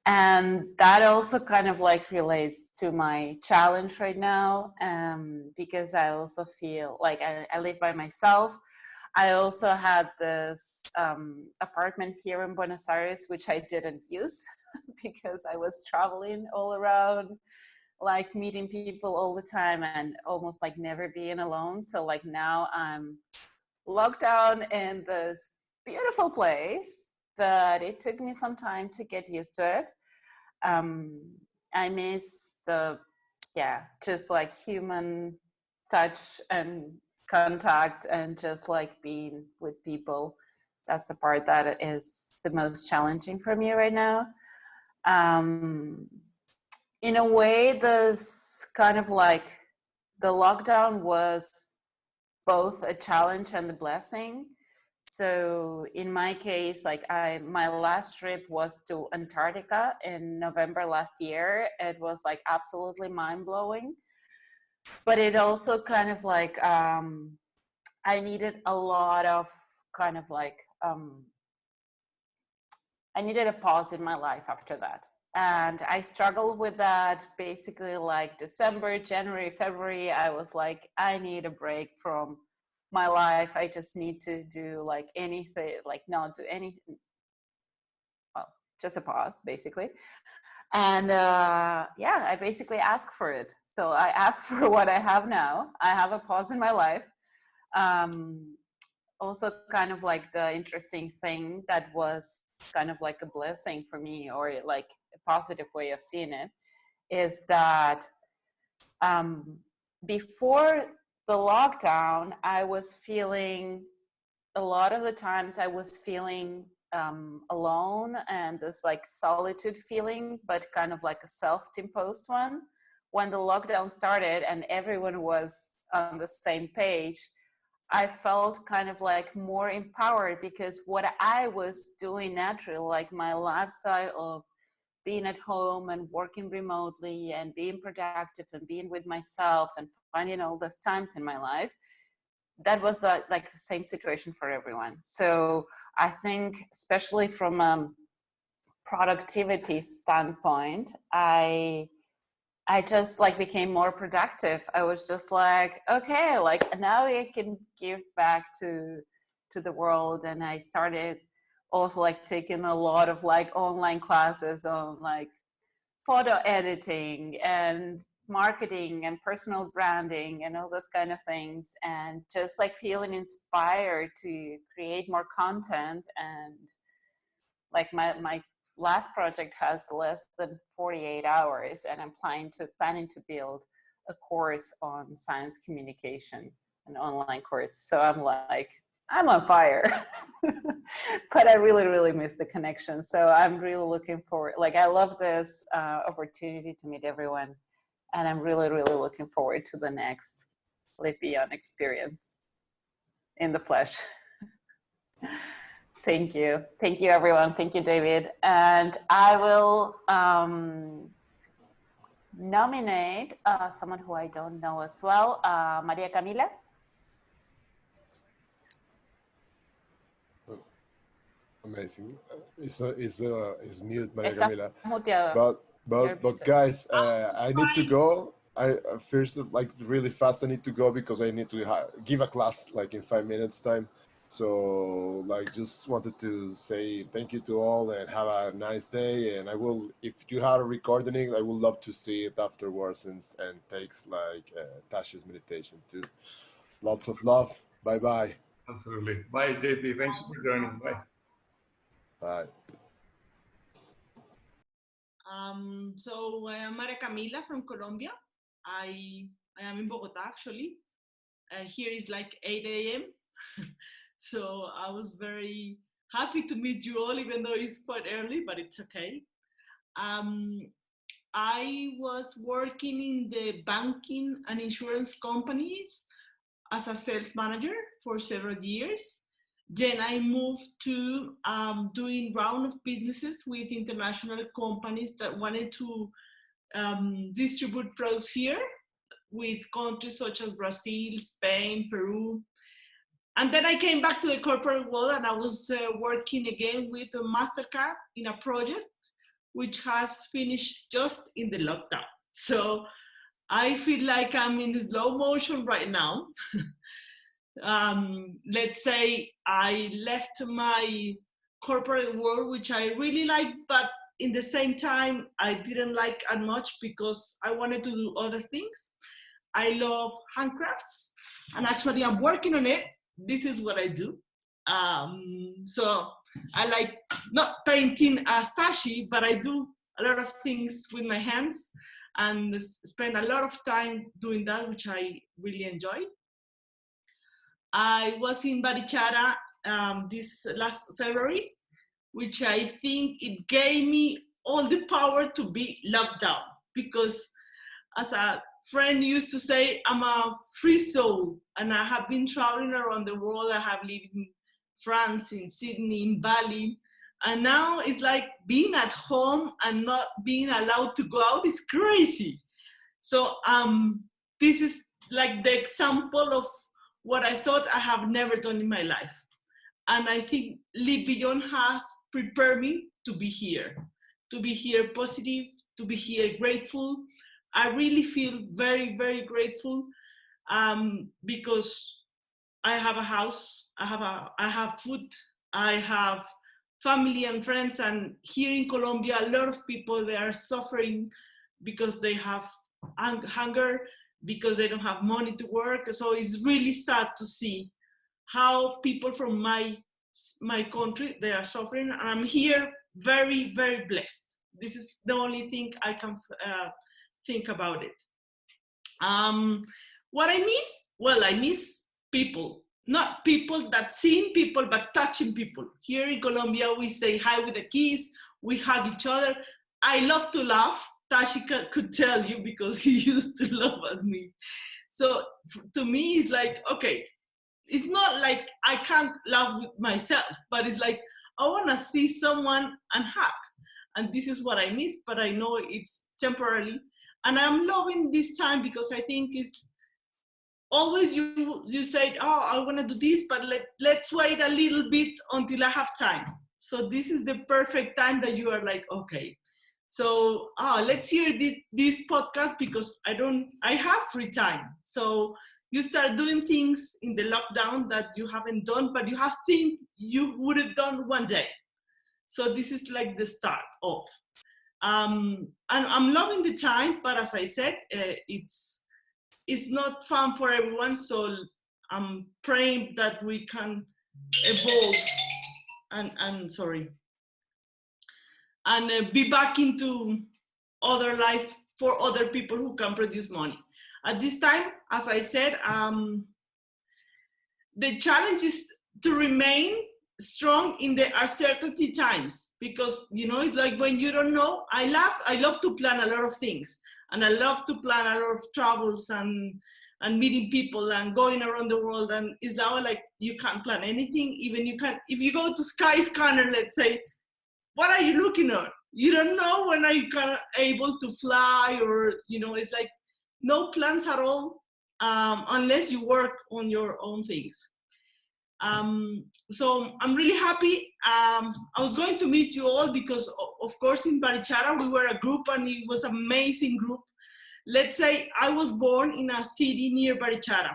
And that also kind of like relates to my challenge right now, because I also feel like I live by myself. I also had this apartment here in Buenos Aires, which I didn't use because I was traveling all around, like meeting people all the time and almost like never being alone. So like now I'm locked down in this beautiful place, but it took me some time to get used to it. I miss the, yeah, just like human touch and contact and just like being with people. That's the part that is the most challenging for me right now. In a way, this kind of like the lockdown was both a challenge and a blessing. So in my case, like my last trip was to Antarctica in November last year. It was like absolutely mind blowing, but it also kind of like I needed a lot of kind of like I needed a pause in my life after that. And I struggled with that basically like December, January, February. I was like, I need a break from my life. I just need to do like anything, like not do anything. Well, just a pause basically. And yeah, I basically asked for it. So I asked for what I have now. I have a pause in my life. Also kind of like the interesting thing that was kind of like a blessing for me, or like a positive way of seeing it, is that before the lockdown, I was feeling, a lot of the times I was feeling alone, and this like solitude feeling, but kind of like a self-imposed one. When the lockdown started and everyone was on the same page, I felt kind of like more empowered, because what I was doing naturally, like my lifestyle of being at home and working remotely and being productive and being with myself and finding all those times in my life, that was the like the same situation for everyone. So I think, especially from a productivity standpoint, I just like became more productive. I was just like, okay, like now I can give back to the world. And I started also like taking a lot of like online classes on like photo editing and marketing and personal branding and all those kind of things, and just like feeling inspired to create more content. And like my last project has less than 48 hours, and I'm planning to build a course on science communication, an online course. So I'm like, I'm on fire. But I really, really miss the connection. So I'm really looking forward. Like, I love this opportunity to meet everyone. And I'm really, really looking forward to the next LiveBeyond experience in the flesh. Thank you. Thank you, everyone. Thank you, David. And I will nominate someone who I don't know as well, Maria Camila. Amazing. It's mute, Maria Está Camila. muteada. But But guys, I need to go. I first, like, really fast, I need to go because I need to give a class like in 5 minutes time. So like, just wanted to say thank you to all and have a nice day. And I will, if you have a recording, I would love to see it afterwards and takes like Tasha's meditation too. Lots of love. Bye bye. Absolutely. Bye, JP. Thank you for joining. Bye. Bye. So I am Maria Camila from Colombia. I am in Bogota actually. Here is like 8 a.m. So I was very happy to meet you all, even though it's quite early, but it's okay. I was working in the banking and insurance companies as a sales manager for several years. Then I moved to doing round of businesses with international companies that wanted to distribute products here with countries such as Brazil, Spain, Peru. And then I came back to the corporate world and I was working again with a MasterCard in a project which has finished just in the lockdown. So I feel like I'm in slow motion right now. Let's say I left my corporate world, which I really like, but in the same time, I didn't like as much because I wanted to do other things. I love handcrafts, and actually I'm working on it. This is what I do. So I like not painting as Tashi, but I do a lot of things with my hands and spend a lot of time doing that, which I really enjoy. I was in Barichara this last February, which I think it gave me all the power to be locked down, because as a friend used to say, I'm a free soul, and I have been traveling around the world. I have lived in France, in Sydney, in Bali, and now it's like being at home and not being allowed to go out is crazy. So this is like the example of what I thought I have never done in my life. And I think LiveBeyond has prepared me to be here positive, to be here grateful. I really feel very, very grateful because I have a house, I have food, I have family and friends. And here in Colombia, a lot of people, they are suffering because they have hunger, because they don't have money to work. So it's really sad to see how people from my country, they are suffering. And I'm here very, very blessed. This is the only thing I can think about it. What I miss? Well, I miss people. Not people that seeing people, but touching people. Here in Colombia, we say hi with a kiss, we hug each other. I love to laugh. Tashi could tell you because he used to laugh at me. So to me, it's like, okay, it's not like I can't laugh with myself, but it's like, I want to see someone and hug. And this is what I miss, but I know it's temporarily. And I'm loving this time because I think it's always you say, oh, I want to do this, but let's wait a little bit until I have time. So this is the perfect time that you are like, okay, so let's hear this podcast because I have free time. So you start doing things in the lockdown that you haven't done, but you have things you would have done one day. So this is like the start of. And I'm loving the time, but as I said, it's not fun for everyone. So I'm praying that we can evolve and be back into other life for other people who can produce money. At this time, as I said, the challenge is to remain strong in the uncertainty times, because it's like when you don't know. I love to plan a lot of things, and I love to plan a lot of travels and meeting people and going around the world. And it's now like you can't plan anything. Even if you go to Skyscanner, let's say, what are you looking at? You don't know when are you able to fly, or it's like no plans at all unless you work on your own things. So I'm really happy. I was going to meet you all because, of course, in Barichara, we were a group and it was an amazing group. Let's say I was born in a city near Barichara,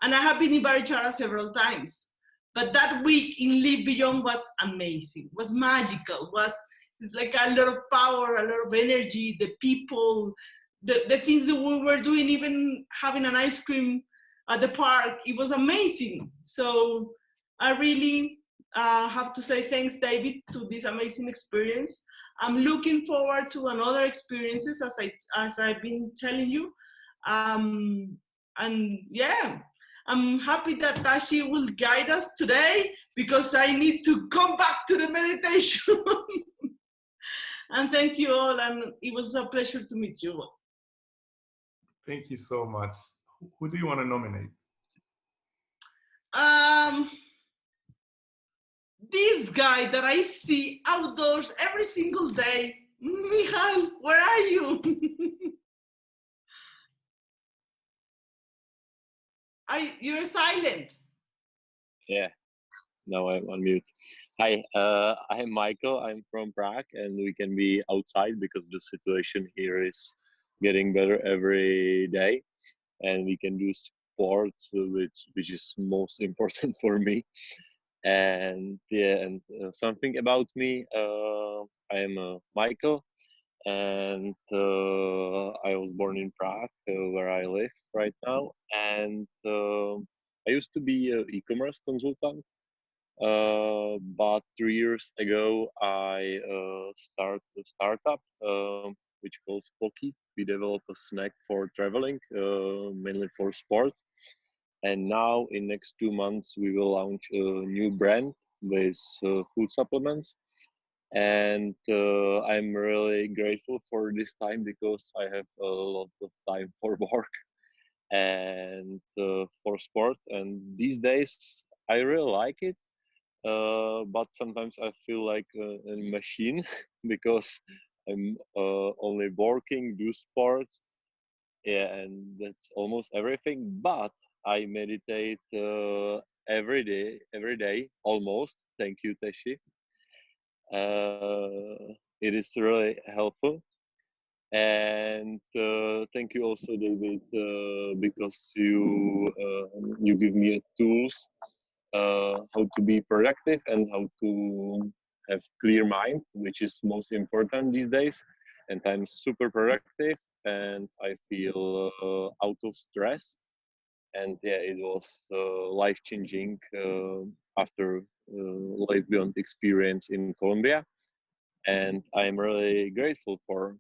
and I have been in Barichara several times. But that week in LiveBeyond was amazing, was magical, it's like a lot of power, a lot of energy, the people, the things that we were doing, even having an ice cream at the park, it was amazing. So I really have to say thanks, David, to this amazing experience. I'm looking forward to another experiences, as I've been telling you. And yeah, I'm happy that Tashi will guide us today because I need to come back to the meditation. And thank you all, and it was a pleasure to meet you all. Thank you so much. Who do you want to nominate? This guy that I see outdoors every single day, Michal, where are you? You're silent. Yeah, now I'm on mute. Hi, I'm Michael. I'm from Prague, and we can be outside because the situation here is getting better every day, and we can do sports, which is most important for me. And yeah, and something about me. I am Michael, and I was born in Prague, where I live right now. And I used to be an e-commerce consultant, but 3 years ago I started a startup which calls Poki. We develop a snack for traveling, mainly for sports. And now in next 2 months we will launch a new brand with food supplements. And I'm really grateful for this time because I have a lot of time for work and for sport. And these days I really like it, but sometimes I feel like a machine because I'm only working, do sports, yeah, and that's almost everything. But I meditate every day, almost. Thank you, Teshi. It is really helpful. And thank you also, David, because you give me tools how to be productive and how to have clear mind, which is most important these days. And I'm super productive, and I feel out of stress. And yeah, it was life-changing after LiveBeyond experience in Colombia, and I'm really grateful for.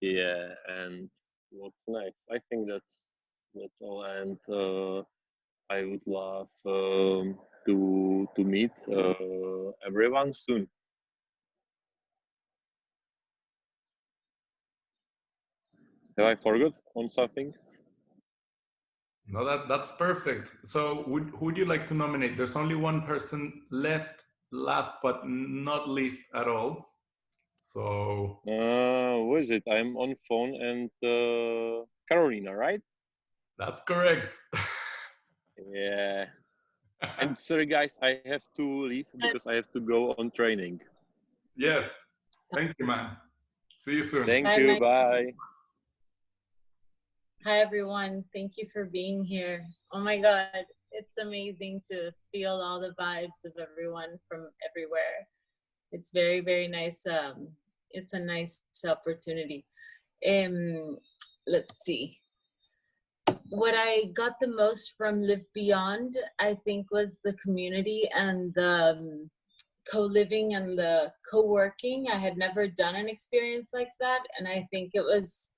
Yeah, and what's next? I think that's all, and I would love to meet everyone soon. Have I forgot on something? No, that's perfect. So who would you like to nominate? There's only one person left, last but not least at all. So Who is it? I'm on phone, and Carolina, right? that's correct. Yeah. And sorry guys, I have to leave because I have to go on training. Yes. Thank you, man. See you soon. Thank you. Bye. Hi, everyone. Thank you for being here. Oh my God, it's amazing to feel all the vibes of everyone from everywhere. It's very, very nice. It's a nice opportunity. Let's see. What I got the most from LiveBeyond, I think, was the community and the co-living and the co-working. I had never done an experience like that, and I think it was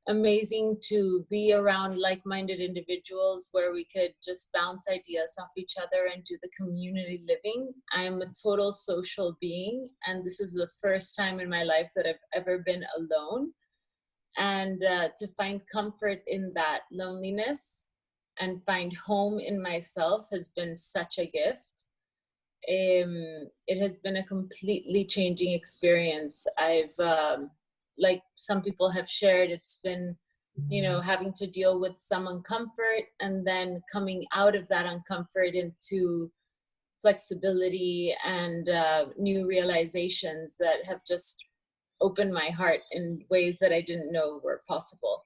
amazing to be around like-minded individuals where we could just bounce ideas off each other and do the community living. I'm a total social being, and this is the first time in my life that I've ever been alone. And to find comfort in that loneliness and find home in myself has been such a gift. It has been a completely changing experience. I've like some people have shared, it's been you know, having to deal with some uncomfort and then coming out of that uncomfort into flexibility and new realizations that have just opened my heart in ways that I didn't know were possible.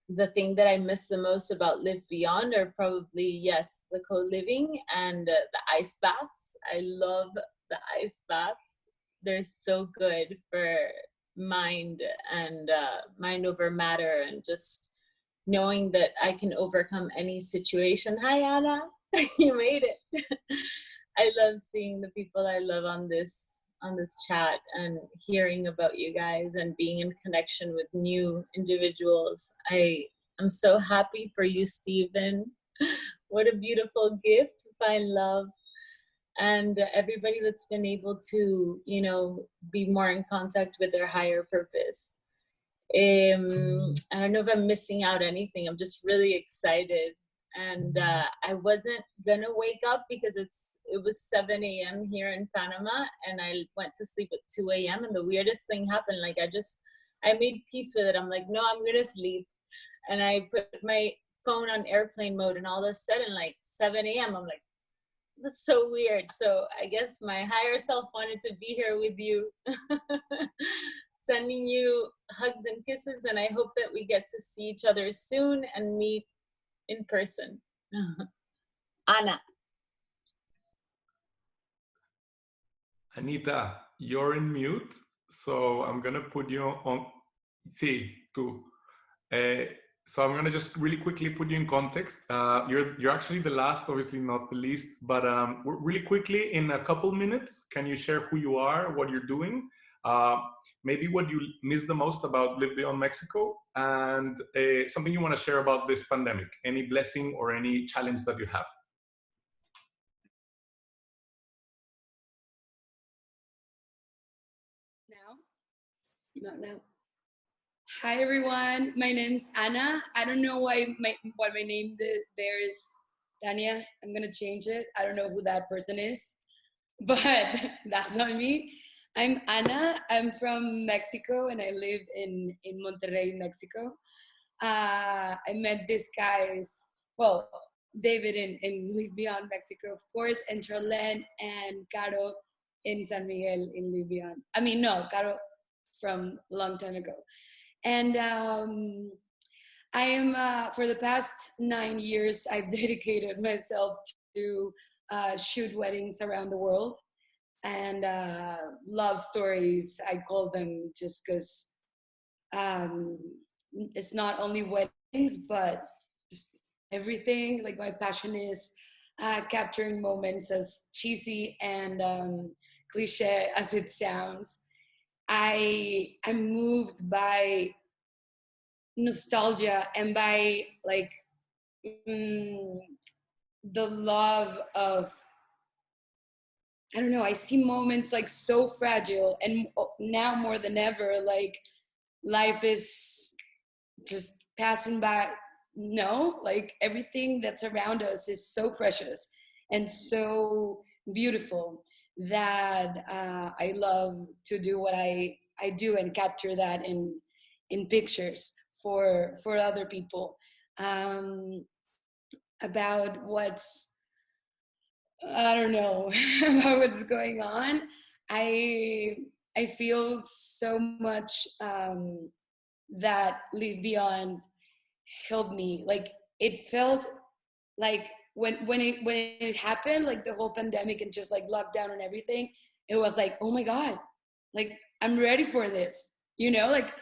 The thing that I miss the most about Live Beyond are probably, yes, the co-living and the ice baths. I love the ice baths. They're so good for mind and mind over matter, and just knowing that I can overcome any situation. Hi, Anna. You made it. I love seeing the people I love on this chat and hearing about you guys and being in connection with new individuals. I'm so happy for you, Stephen. What a beautiful gift to find love. And everybody that's been able to, you know, be more in contact with their higher purpose. I don't know if I'm missing out anything. I'm just really excited. And I wasn't gonna wake up because it was 7 a.m. here in Panama, and I went to sleep at 2 a.m. and the weirdest thing happened. Like I made peace with it. I'm like, no, I'm gonna sleep. And I put my phone on airplane mode, and all of a sudden, like 7 a.m., I'm like, that's so weird. So I guess my higher self wanted to be here with you. Sending you hugs and kisses, and I hope that we get to see each other soon and meet in person. Ana. Anita, you're in mute, so I'm gonna put you on. Sí, tú. So I'm gonna just really quickly put you in context. You're actually the last, obviously not the least, but really quickly, in a couple minutes, can you share who you are, what you're doing, maybe what you miss the most about Live Beyond Mexico, and something you want to share about this pandemic, any blessing or any challenge that you have? Not now. Hi everyone, my name's Anna. I don't know what my name there is, Tania. I'm gonna change it. I don't know who that person is, but that's not me. I'm Anna. I'm from Mexico and I live in Monterrey, Mexico. I met these guys, well, David in Live Beyond Mexico, of course, and Charlene and Caro in San Miguel in Live Beyond. I mean, no, Caro from a long time ago. And I am, for the past 9 years, I've dedicated myself to shoot weddings around the world and love stories. I call them just because it's not only weddings, but just everything. Like my passion is capturing moments, as cheesy and cliche as it sounds. I'm moved by nostalgia and by like the love of, I don't know, I see moments like so fragile, and now more than ever, like life is just passing by. No, like everything that's around us is so precious and so beautiful that I love to do what I do and capture that in pictures for other people. About what's, I don't know, about what's going on. I feel so much that Live Beyond helped me. Like it felt like when it happened, like the whole pandemic and just like lockdown and everything, it was like, oh my God, like I'm ready for this. You know, like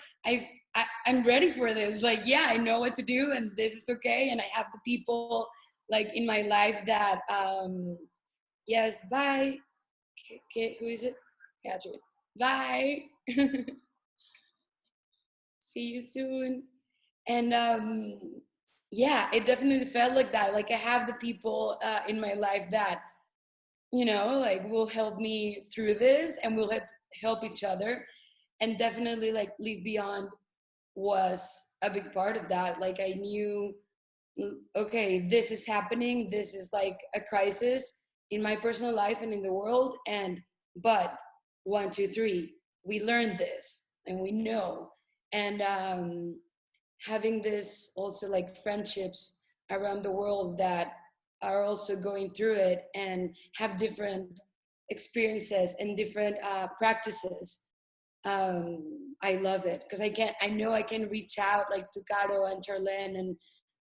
I'm ready for this. Like, yeah, I know what to do and this is okay. And I have the people like in my life that, yes, bye. Who is it? Catherine. Bye. See you soon. And yeah, it definitely felt like that. Like I have the people in my life that, you know, like will help me through this and we'll help each other. And definitely like Live Beyond was a big part of that. Like I knew, okay, this is happening. This is like a crisis in my personal life and in the world. But 1, 2, 3, we learned this and we know. and having this also like friendships around the world that are also going through it and have different experiences and different practices. I love it because I know I can reach out like to Caro and Charlene and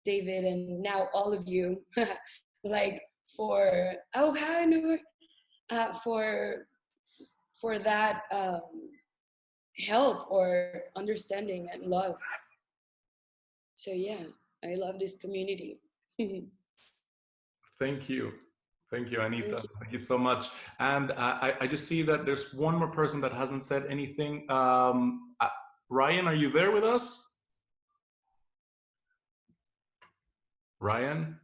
David and now all of you, like for, oh, hi, Noor, for that help or understanding and love. So yeah, I love this community. Thank you. Thank you, Anita. Thank you so much. And I just see that there's one more person that hasn't said anything. Ryan, are you there with us? Ryan?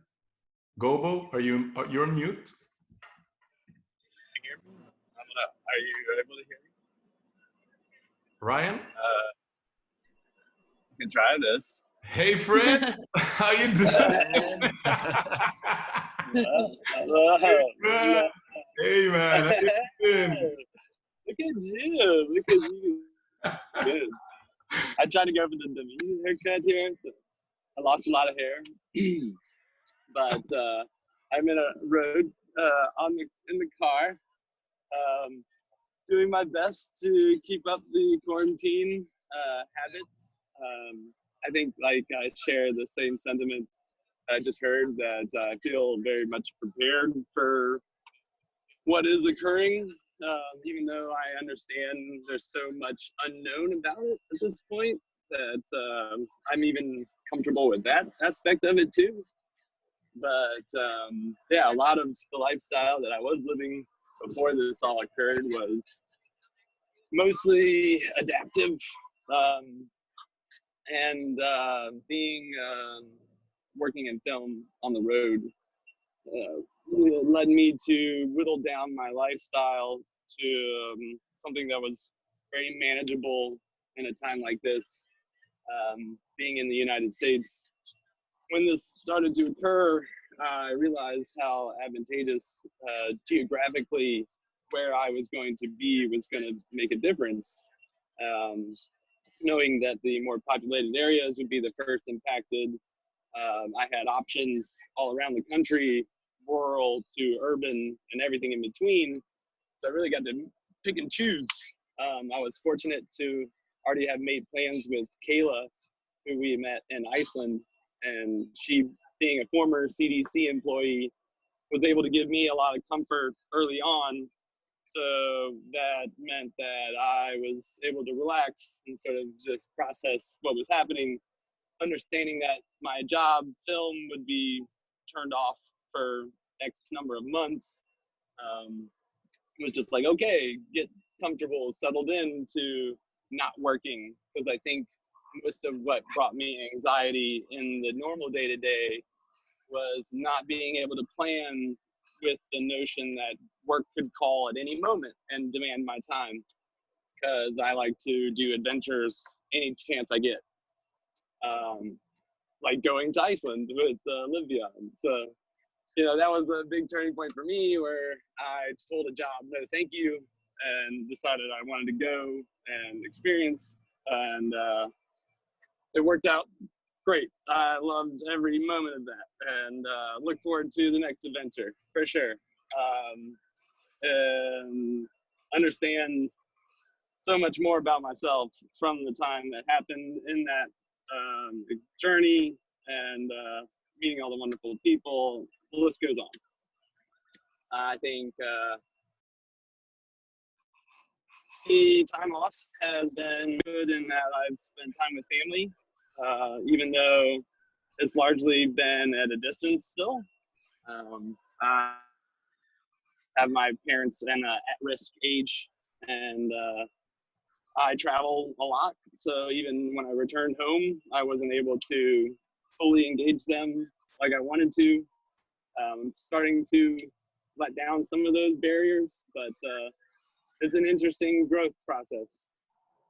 Gobo, you're on mute? Are you able to hear me? Ryan? You can try this. Hey, friend. How you doing? Hey, man. How you doing? Look at you. Look at you. Good. I tried to go for the Dominion haircut here. So I lost a lot of hair. But I'm in a road in the car, doing my best to keep up the quarantine habits. I think like I share the same sentiment I just heard, that I feel very much prepared for what is occurring, even though I understand there's so much unknown about it at this point that I'm even comfortable with that aspect of it too. But yeah, a lot of the lifestyle that I was living before this all occurred was mostly adaptive, and being working in film on the road led me to whittle down my lifestyle to something that was very manageable in a time like this. Being in the United States, when this started to occur, I realized how advantageous geographically where I was going to be was going to make a difference. Knowing that the more populated areas would be the first impacted, I had options all around the country, rural to urban and everything in between. So I really got to pick and choose. I was fortunate to already have made plans with Kayla, who we met in Iceland, and she, being a former CDC employee, was able to give me a lot of comfort early on. So that meant that I was able to relax and sort of just process what was happening, understanding that my job, film, would be turned off for X number of months. It was just like, okay, get comfortable, settled into not working, because I think most of what brought me anxiety in the normal day-to-day was not being able to plan with the notion that work could call at any moment and demand my time, because I like to do adventures any chance I get, like going to Iceland with LiveBeyond. So, you know, that was a big turning point for me, where I told a job no thank you and decided I wanted to go and experience, and it worked out great. I loved every moment of that, and look forward to the next adventure for sure. And understand so much more about myself from the time that happened in that journey, and meeting all the wonderful people. The list goes on. I think the time off has been good in that I've spent time with family, even though it's largely been at a distance still. I have my parents in an at-risk age, and I travel a lot. So even when I returned home, I wasn't able to fully engage them like I wanted to. Starting to let down some of those barriers, but it's an interesting growth process.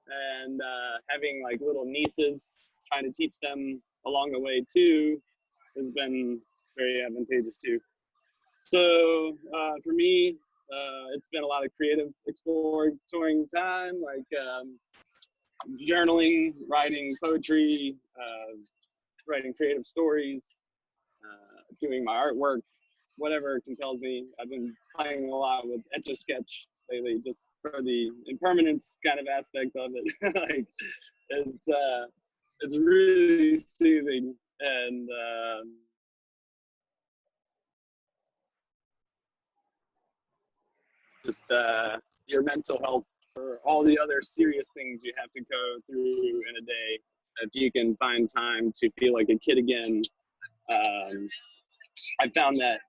And having like little nieces, trying to teach them along the way too, has been very advantageous too. So for me, it's been a lot of creative exploring time, like journaling, writing poetry, writing creative stories, doing my artwork, whatever compels me. I've been playing a lot with Etch-a-Sketch lately, just for the impermanence kind of aspect of it. Like, it's really soothing, and just your mental health, for all the other serious things you have to go through in a day. If you can find time to feel like a kid again, I found that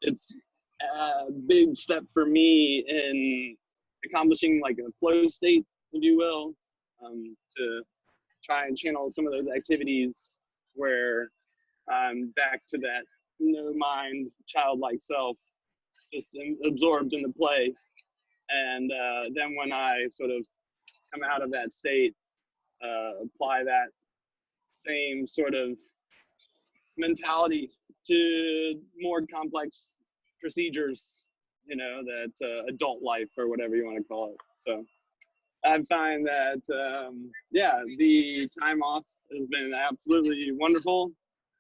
it's a big step for me in accomplishing like a flow state, if you will, to try and channel some of those activities where I'm back to that no mind, childlike self, just absorbed in the play. And then when I sort of come out of that state, apply that same sort of mentality to more complex procedures, you know, that adult life or whatever you want to call it. So I find that, yeah, the time off has been absolutely wonderful,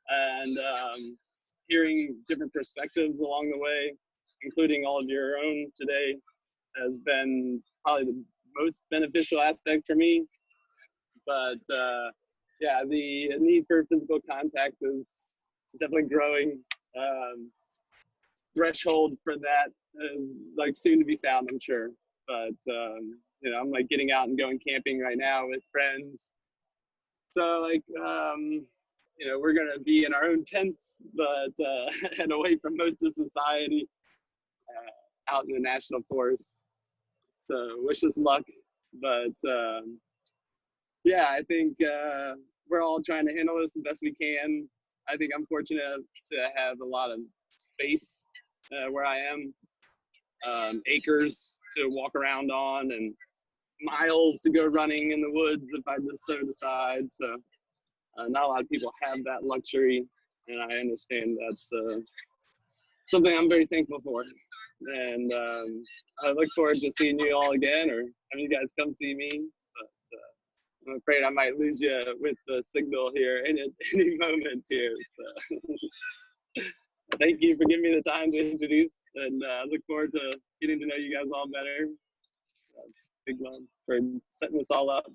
and hearing different perspectives along the way, including all of your own today, has been probably the most beneficial aspect for me. But yeah, the need for physical contact is definitely growing. Threshold for that is like soon to be found, I'm sure. But you know, I'm like getting out and going camping right now with friends. So like, you know, we're gonna be in our own tents, but and away from most of society, out in the national forest. So wish us luck. But yeah, I think we're all trying to handle this the best we can. I think I'm fortunate to have a lot of space where I am, acres to walk around on, and miles to go running in the woods if I just so decide. So not a lot of people have that luxury, and I understand that's something I'm very thankful for. And I look forward to seeing you all again, or having you guys come see me. But I'm afraid I might lose you with the signal here any moment here. So. Thank you for giving me the time to introduce, and I look forward to getting to know you guys all better. Big love for setting this all up.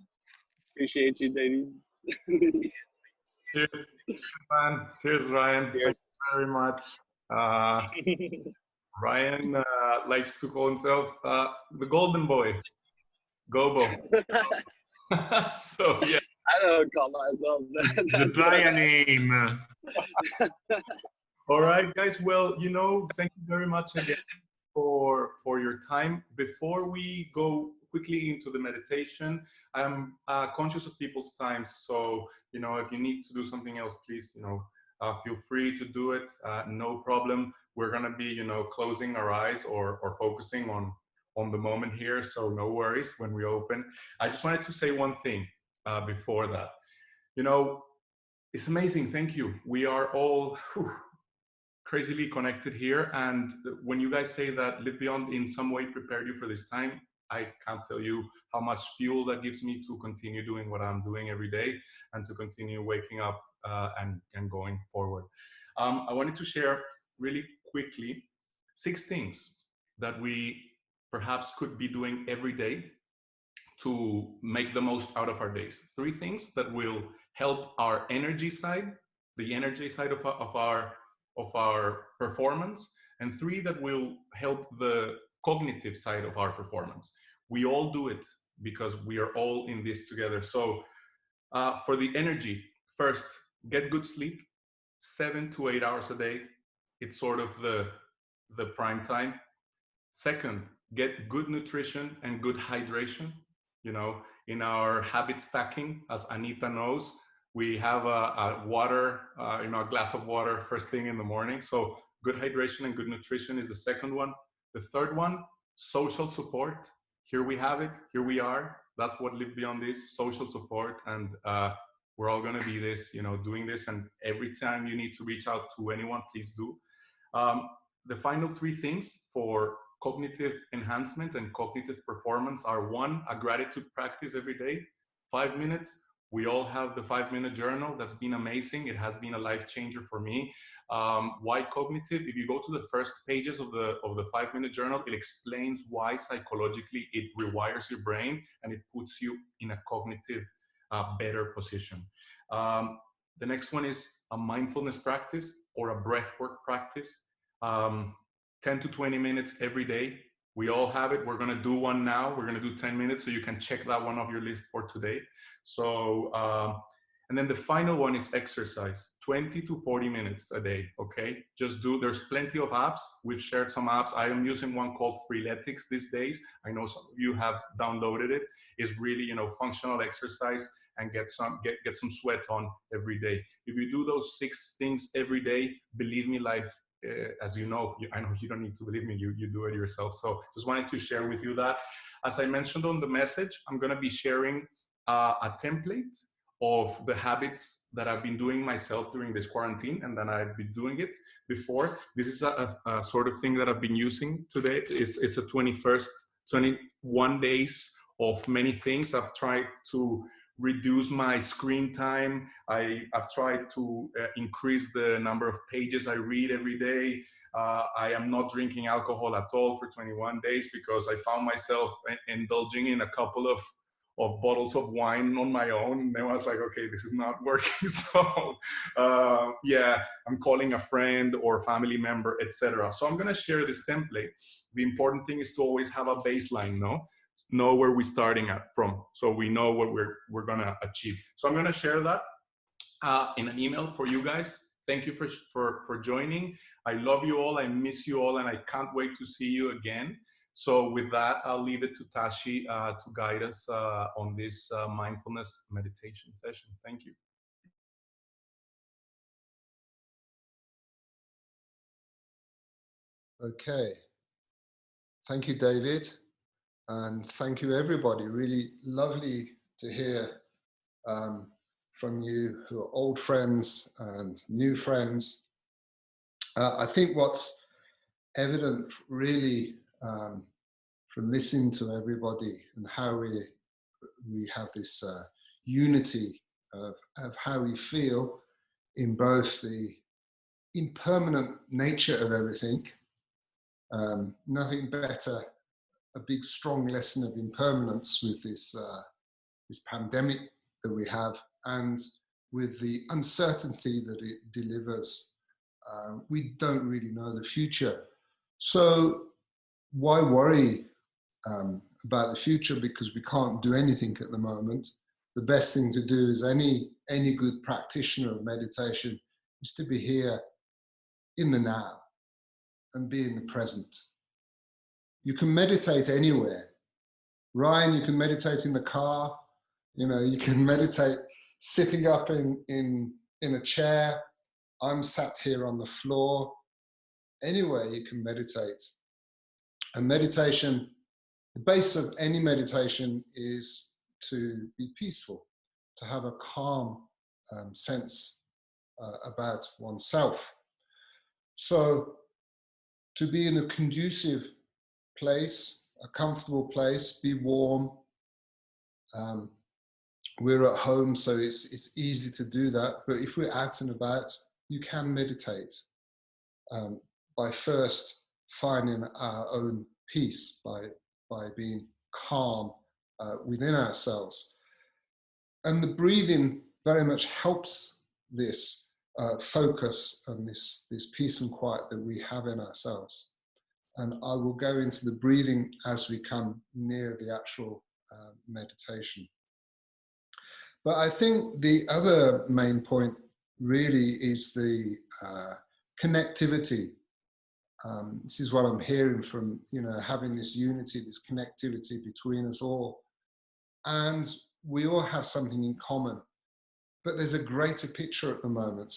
Appreciate you, Davey. Cheers, man. Cheers, Ryan. Cheers. Thank you very much. Ryan likes to call himself the golden boy, Gobo. So yeah. I don't call myself that. The playa name. All right, guys. Well, you know, thank you very much again for your time. Before we go quickly into the meditation, I'm conscious of people's time. So, you know, if you need to do something else, please, you know, feel free to do it. No problem. We're gonna be, you know, closing our eyes or focusing on the moment here. So no worries when we open. I just wanted to say one thing before that. You know, it's amazing. Thank you. We are all crazily connected here. And when you guys say that LiveBeyond in some way prepared you for this time, I can't tell you how much fuel that gives me to continue doing what I'm doing every day and to continue waking up and going forward. I wanted to share really quickly 6 things that we perhaps could be doing every day to make the most out of our days. 3 things that will help our energy side, the energy side of our performance, and 3 that will help the cognitive side of our performance. We all do it because we are all in this together. So for the energy, first, get good sleep, 7 to 8 hours a day. It's sort of the prime time. Second, get good nutrition and good hydration. You know, in our habit stacking, as Anita knows, we have a water, you know, a glass of water first thing in the morning. So good hydration and good nutrition is the second one. The third one, social support. Here we have it. Here we are. That's what LiveBeyond is, social support. And we're all going to be this, you know, doing this. And every time you need to reach out to anyone, please do. The final 3 things for cognitive enhancement and cognitive performance are: 1, a gratitude practice every day. 5 minutes. We all have the 5-minute journal. That's been amazing. It has been a life changer for me. Why cognitive? If you go to the first pages of the 5-minute journal, it explains why psychologically it rewires your brain and it puts you in a cognitive better position. The next one is a mindfulness practice or a breathwork practice. 10 to 20 minutes every day. We all have it. We're going to do one now. We're going to do 10 minutes, so you can check that one off your list for today. So, and then the final one is exercise, 20 to 40 minutes a day, okay? Just do, there's plenty of apps. We've shared some apps. I am using one called Freeletics these days. I know some of you have downloaded it. It's really, you know, functional exercise and get some sweat on every day. If you do those 6 things every day, believe me, life, as you know, I know you don't need to believe me, you do it yourself. So just wanted to share with you that. As I mentioned on the message, I'm going to be sharing a template of the habits that I've been doing myself during this quarantine, and then I've been doing it before. This is a sort of thing that I've been using today. It's a 21 days of many things. I've tried to reduce my screen time. I've tried to increase the number of pages I read every day. I am not drinking alcohol at all for 21 days because I found myself indulging in a couple of bottles of wine on my own. And then I was like, okay, this is not working. So yeah, I'm calling a friend or family member, etc. So I'm gonna share this template. The important thing is to always have a baseline, know where we're starting from, so we know what we're gonna achieve. So I'm gonna share that in an email for you guys. Thank you for joining. I love you all, I miss you all, and I can't wait to see you again. So with that, I'll leave it to Tashi to guide us on this mindfulness meditation session. Thank you. Okay. Thank you, David. And thank you, everybody. Really lovely to hear from you who are old friends and new friends. I think what's evident really from listening to everybody and how we have this unity of how we feel in both the impermanent nature of everything, nothing better, a big strong lesson of impermanence with this pandemic that we have, and with the uncertainty that it delivers. We don't really know the future. So why worry about the future, because we can't do anything at the moment? The best thing to do is any good practitioner of meditation is to be here in the now and be in the present. You can meditate anywhere. Ryan, you can meditate in the car. You know, you can meditate sitting up in a chair. I'm sat here on the floor. Anywhere you can meditate. And meditation, the base of any meditation is to be peaceful, to have a calm sense about oneself. So to be in a conducive place, a comfortable place, be warm. We're at home, so it's easy to do that. But if we're out and about, you can meditate by first finding our own peace, by being calm within ourselves. And the breathing very much helps this focus and this peace and quiet that we have in ourselves. And I will go into the breathing as we come near the actual meditation. But I think the other main point really is the connectivity. This is what I'm hearing from, having this unity, this connectivity between us all. And we all have something in common. But there's a greater picture at the moment.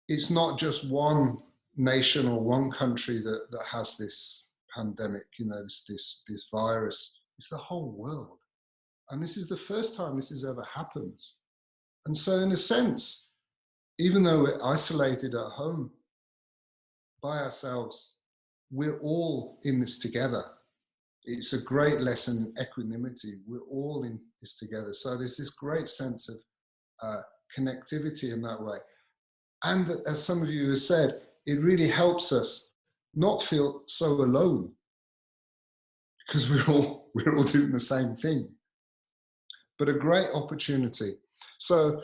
It's not just one nation or one country that has this pandemic, this virus. It's the whole world. And this is the first time this has ever happened. And so in a sense, even though we're isolated at home by ourselves, we're all in this together. It's a great lesson in equanimity. We're all in this together. So there's this great sense of connectivity in that way. And as some of you have said, it really helps us not feel so alone, because we're all doing the same thing. But a great opportunity. So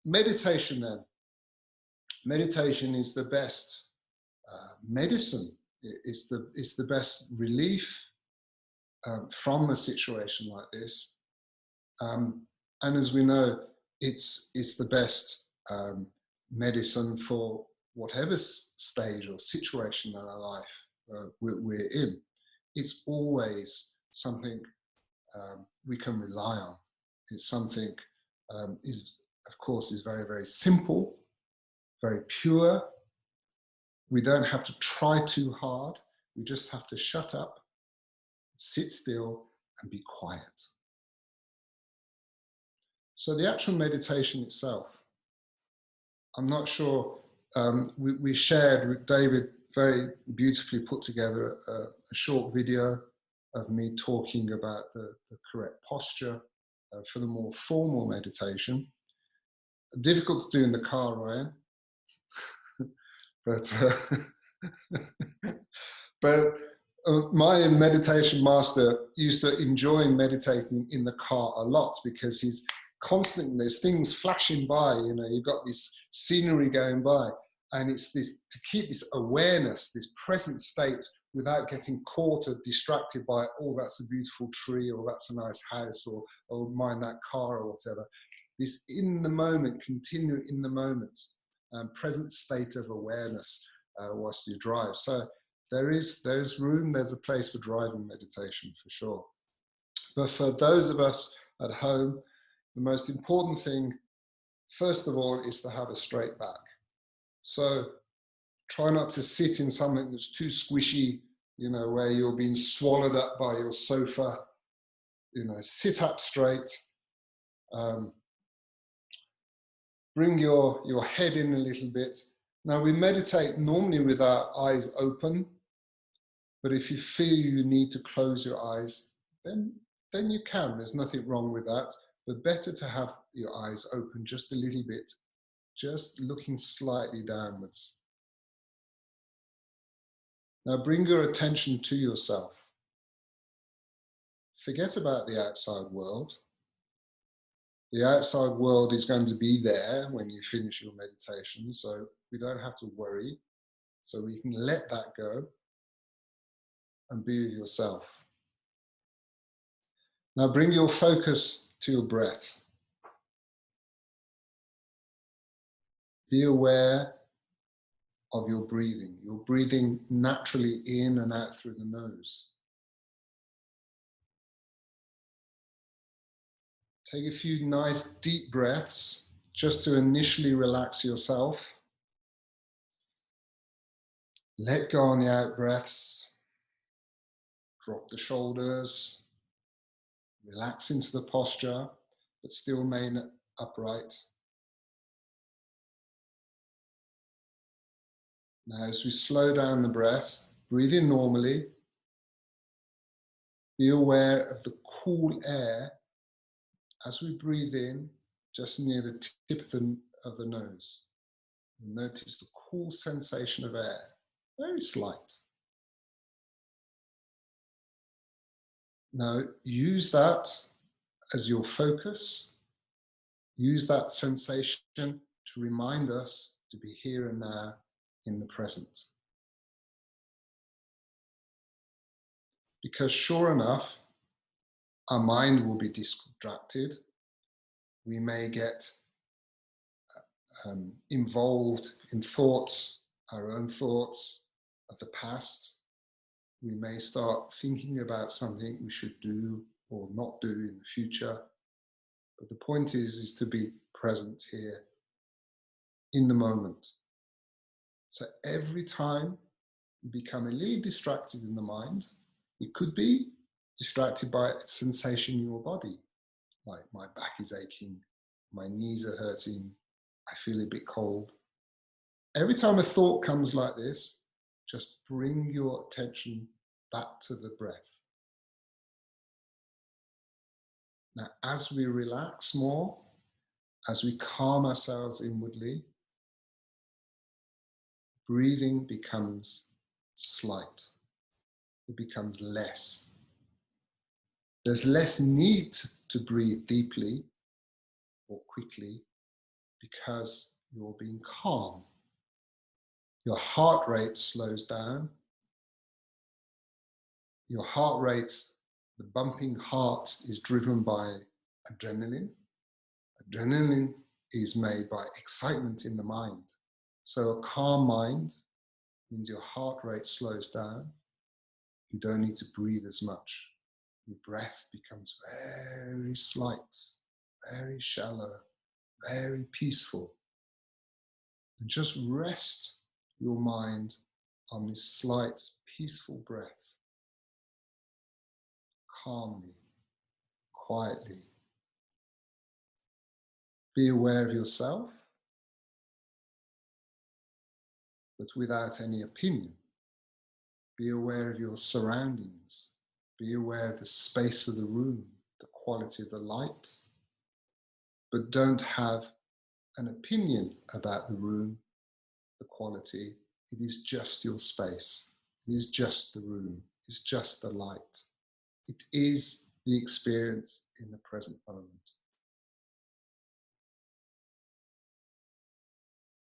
meditation then. Meditation is the best medicine. It's the best relief from a situation like this. And as we know, it's the best medicine for whatever stage or situation in our life we're in. It's always something we can rely on. It's something of course, is very, very simple, very pure. We don't have to try too hard. We just have to shut up, sit still, and be quiet. So the actual meditation itself, I'm not sure, we shared with David, very beautifully put together a short video of me talking about the correct posture for the more formal meditation. Difficult to do in the car, Ryan, but my meditation master used to enjoy meditating in the car a lot, because he's constantly, there's things flashing by, you know, you've got this scenery going by, and it's this, to keep this awareness, this present state, without getting caught or distracted by, oh, that's a beautiful tree, or that's a nice house, or mind that car, or whatever. This in the moment, continue in the moment, present state of awareness whilst you drive. So there's room, there's a place for driving meditation for sure. But for those of us at home, the most important thing, first of all, is to have a straight back. So try not to sit in something that's too squishy, you know, where you're being swallowed up by your sofa. You know, sit up straight. Bring your head in a little bit. Now, we meditate normally with our eyes open, but if you feel you need to close your eyes, then you can. There's nothing wrong with that, but better to have your eyes open just a little bit, just looking slightly downwards. Now, bring your attention to yourself. Forget about the outside world. The outside world is going to be there when you finish your meditation, so we don't have to worry. So we can let that go and be with yourself. Now bring your focus to your breath. Be aware of your breathing. You're breathing naturally in and out through the nose. Take a few nice deep breaths just to initially relax yourself. Let go on the out breaths. Drop the shoulders. Relax into the posture, but still remain upright. Now, as we slow down the breath, breathe in normally. Be aware of the cool air as we breathe in, just near the tip of the nose. Notice the cool sensation of air, very slight. Now, use that as your focus. Use that sensation to remind us to be here and now in the present. Because sure enough, our mind will be distracted. We may get involved in thoughts, our own thoughts of the past. We may start thinking about something we should do or not do in the future. But the point is to be present here in the moment. So every time you become a little distracted in the mind, it could be distracted by a sensation in your body, like my back is aching, my knees are hurting, I feel a bit cold. Every time a thought comes like this, just bring your attention back to the breath. Now, as we relax more, as we calm ourselves inwardly, breathing becomes slight. It becomes less. There's less need to breathe deeply or quickly because you're being calm. Your heart rate slows down. Your heart rate, the bumping heart, is driven by adrenaline. Adrenaline is made by excitement in the mind. So a calm mind means your heart rate slows down. You don't need to breathe as much. Your breath becomes very slight, very shallow, very peaceful. And just rest your mind on this slight, peaceful breath, calmly, quietly. Be aware of yourself, but without any opinion. Be aware of your surroundings. Be aware of the space of the room, the quality of the light, but don't have an opinion about the room, the quality. It is just your space. It is just the room. It's just the light. It is the experience in the present moment.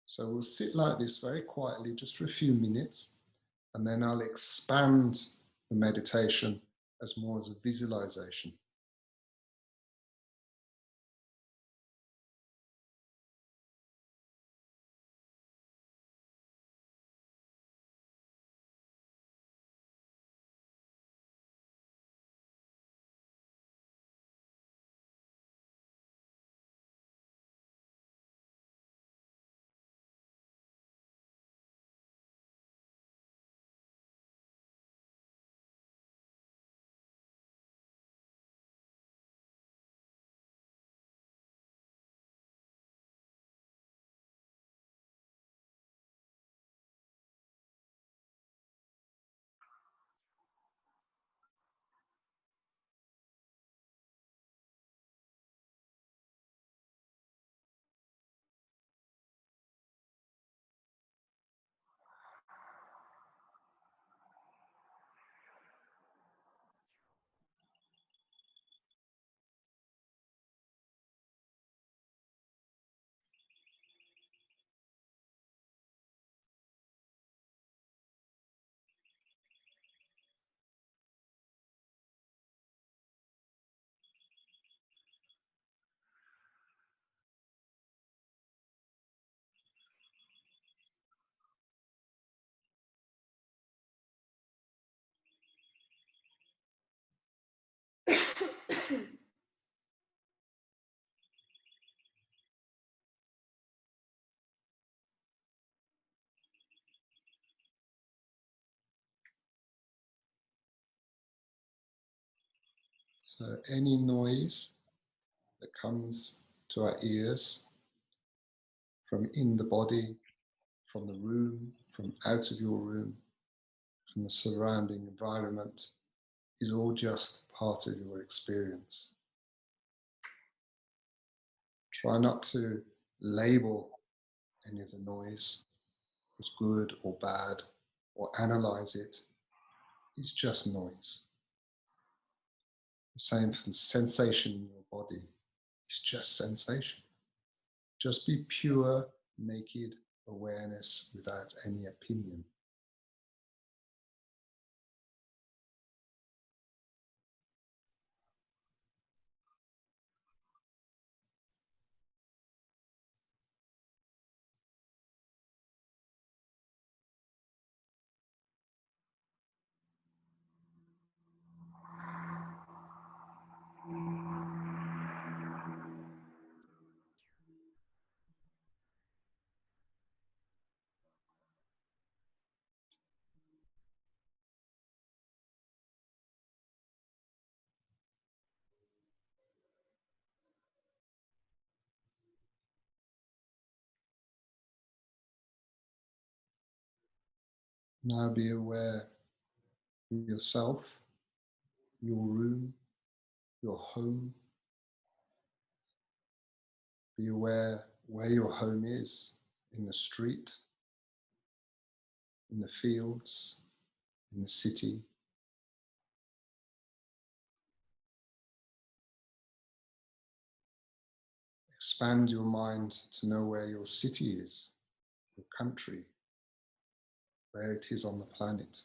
So we'll sit like this very quietly just for a few minutes, and then I'll expand the meditation as more as a visualization. So any noise that comes to our ears from in the body, from the room, from out of your room, from the surrounding environment, is all just part of your experience. Try not to label any of the noise as good or bad or analyze it. It's just noise. The same sensation in your body. It's just sensation. Just be pure, naked awareness without any opinion. Now be aware of yourself, your room, your home, Be aware where your home is, in the street, in the fields, in the city. Expand your mind to know where your city is, your country, where it is on the planet.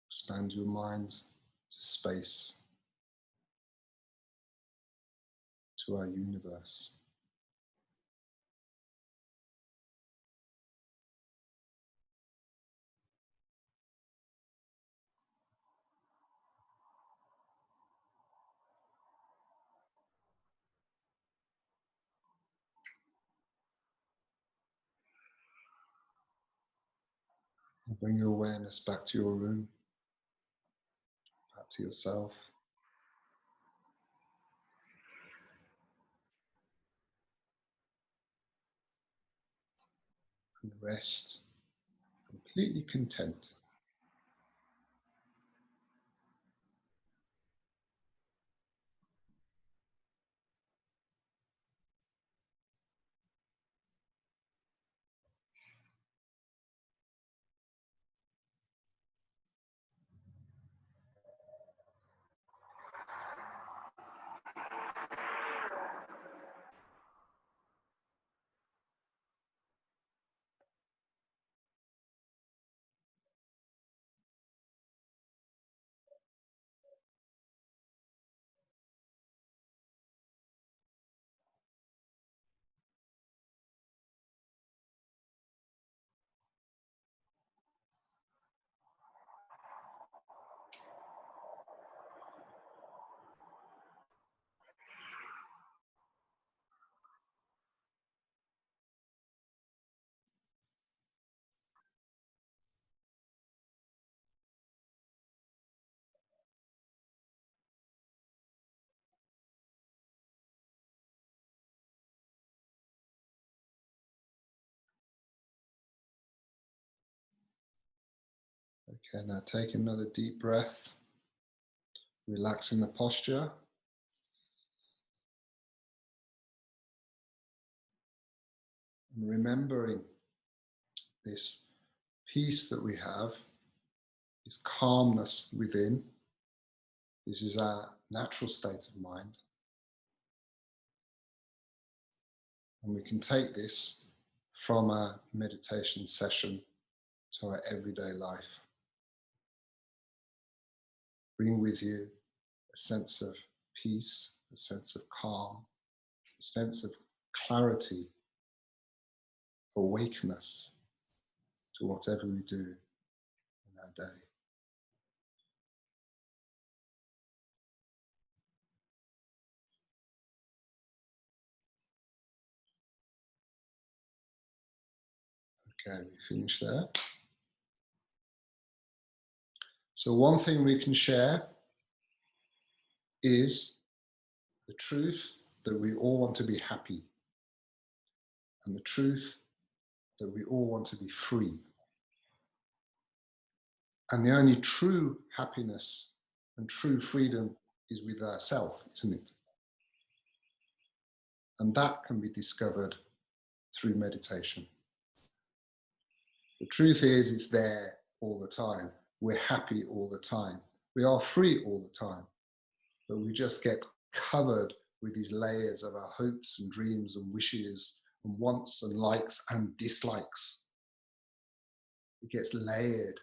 Expand your mind to space, to our universe. And bring your awareness back to your room, back to yourself. And rest, completely content. Okay, now take another deep breath, relaxing the posture. And remembering this peace that we have, this calmness within. This is our natural state of mind. And we can take this from our meditation session to our everyday life. Bring with you a sense of peace, a sense of calm, a sense of clarity, awakeness to whatever we do in our day. Okay, we finish there. So one thing we can share is the truth that we all want to be happy, and the truth that we all want to be free. And the only true happiness and true freedom is with ourselves, isn't it? And that can be discovered through meditation. The truth is, it's there all the time. We're happy all the time. We are free all the time. But we just get covered with these layers of our hopes and dreams and wishes and wants and likes and dislikes. It gets layered.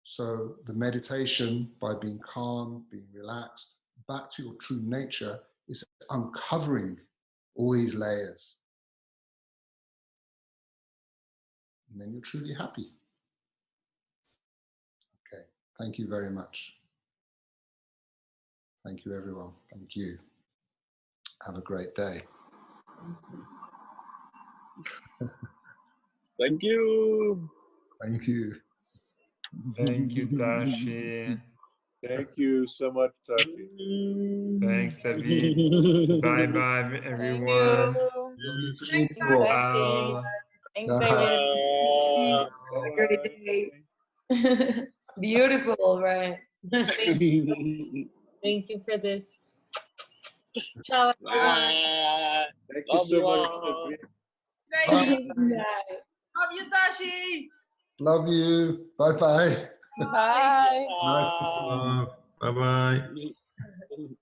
So the meditation, by being calm, being relaxed, back to your true nature, is uncovering all these layers. And then you're truly happy. Okay, thank you very much. Thank you, everyone. Thank you. Have a great day. Thank you. Thank you. Thank you, Tashi. Thank you so much, Tashi. Thanks, David. Bye-bye, everyone. Lovely to meet you all. Tashi. Thanks, Bye. David. Have a great day. Beautiful, right? Thank you for this. Ciao, everyone. Bye. Thank you Love so you much. all. Thank you. Bye. Love you, Tashi. Love you. Bye bye. Bye. Nice to see you. Bye bye. Bye.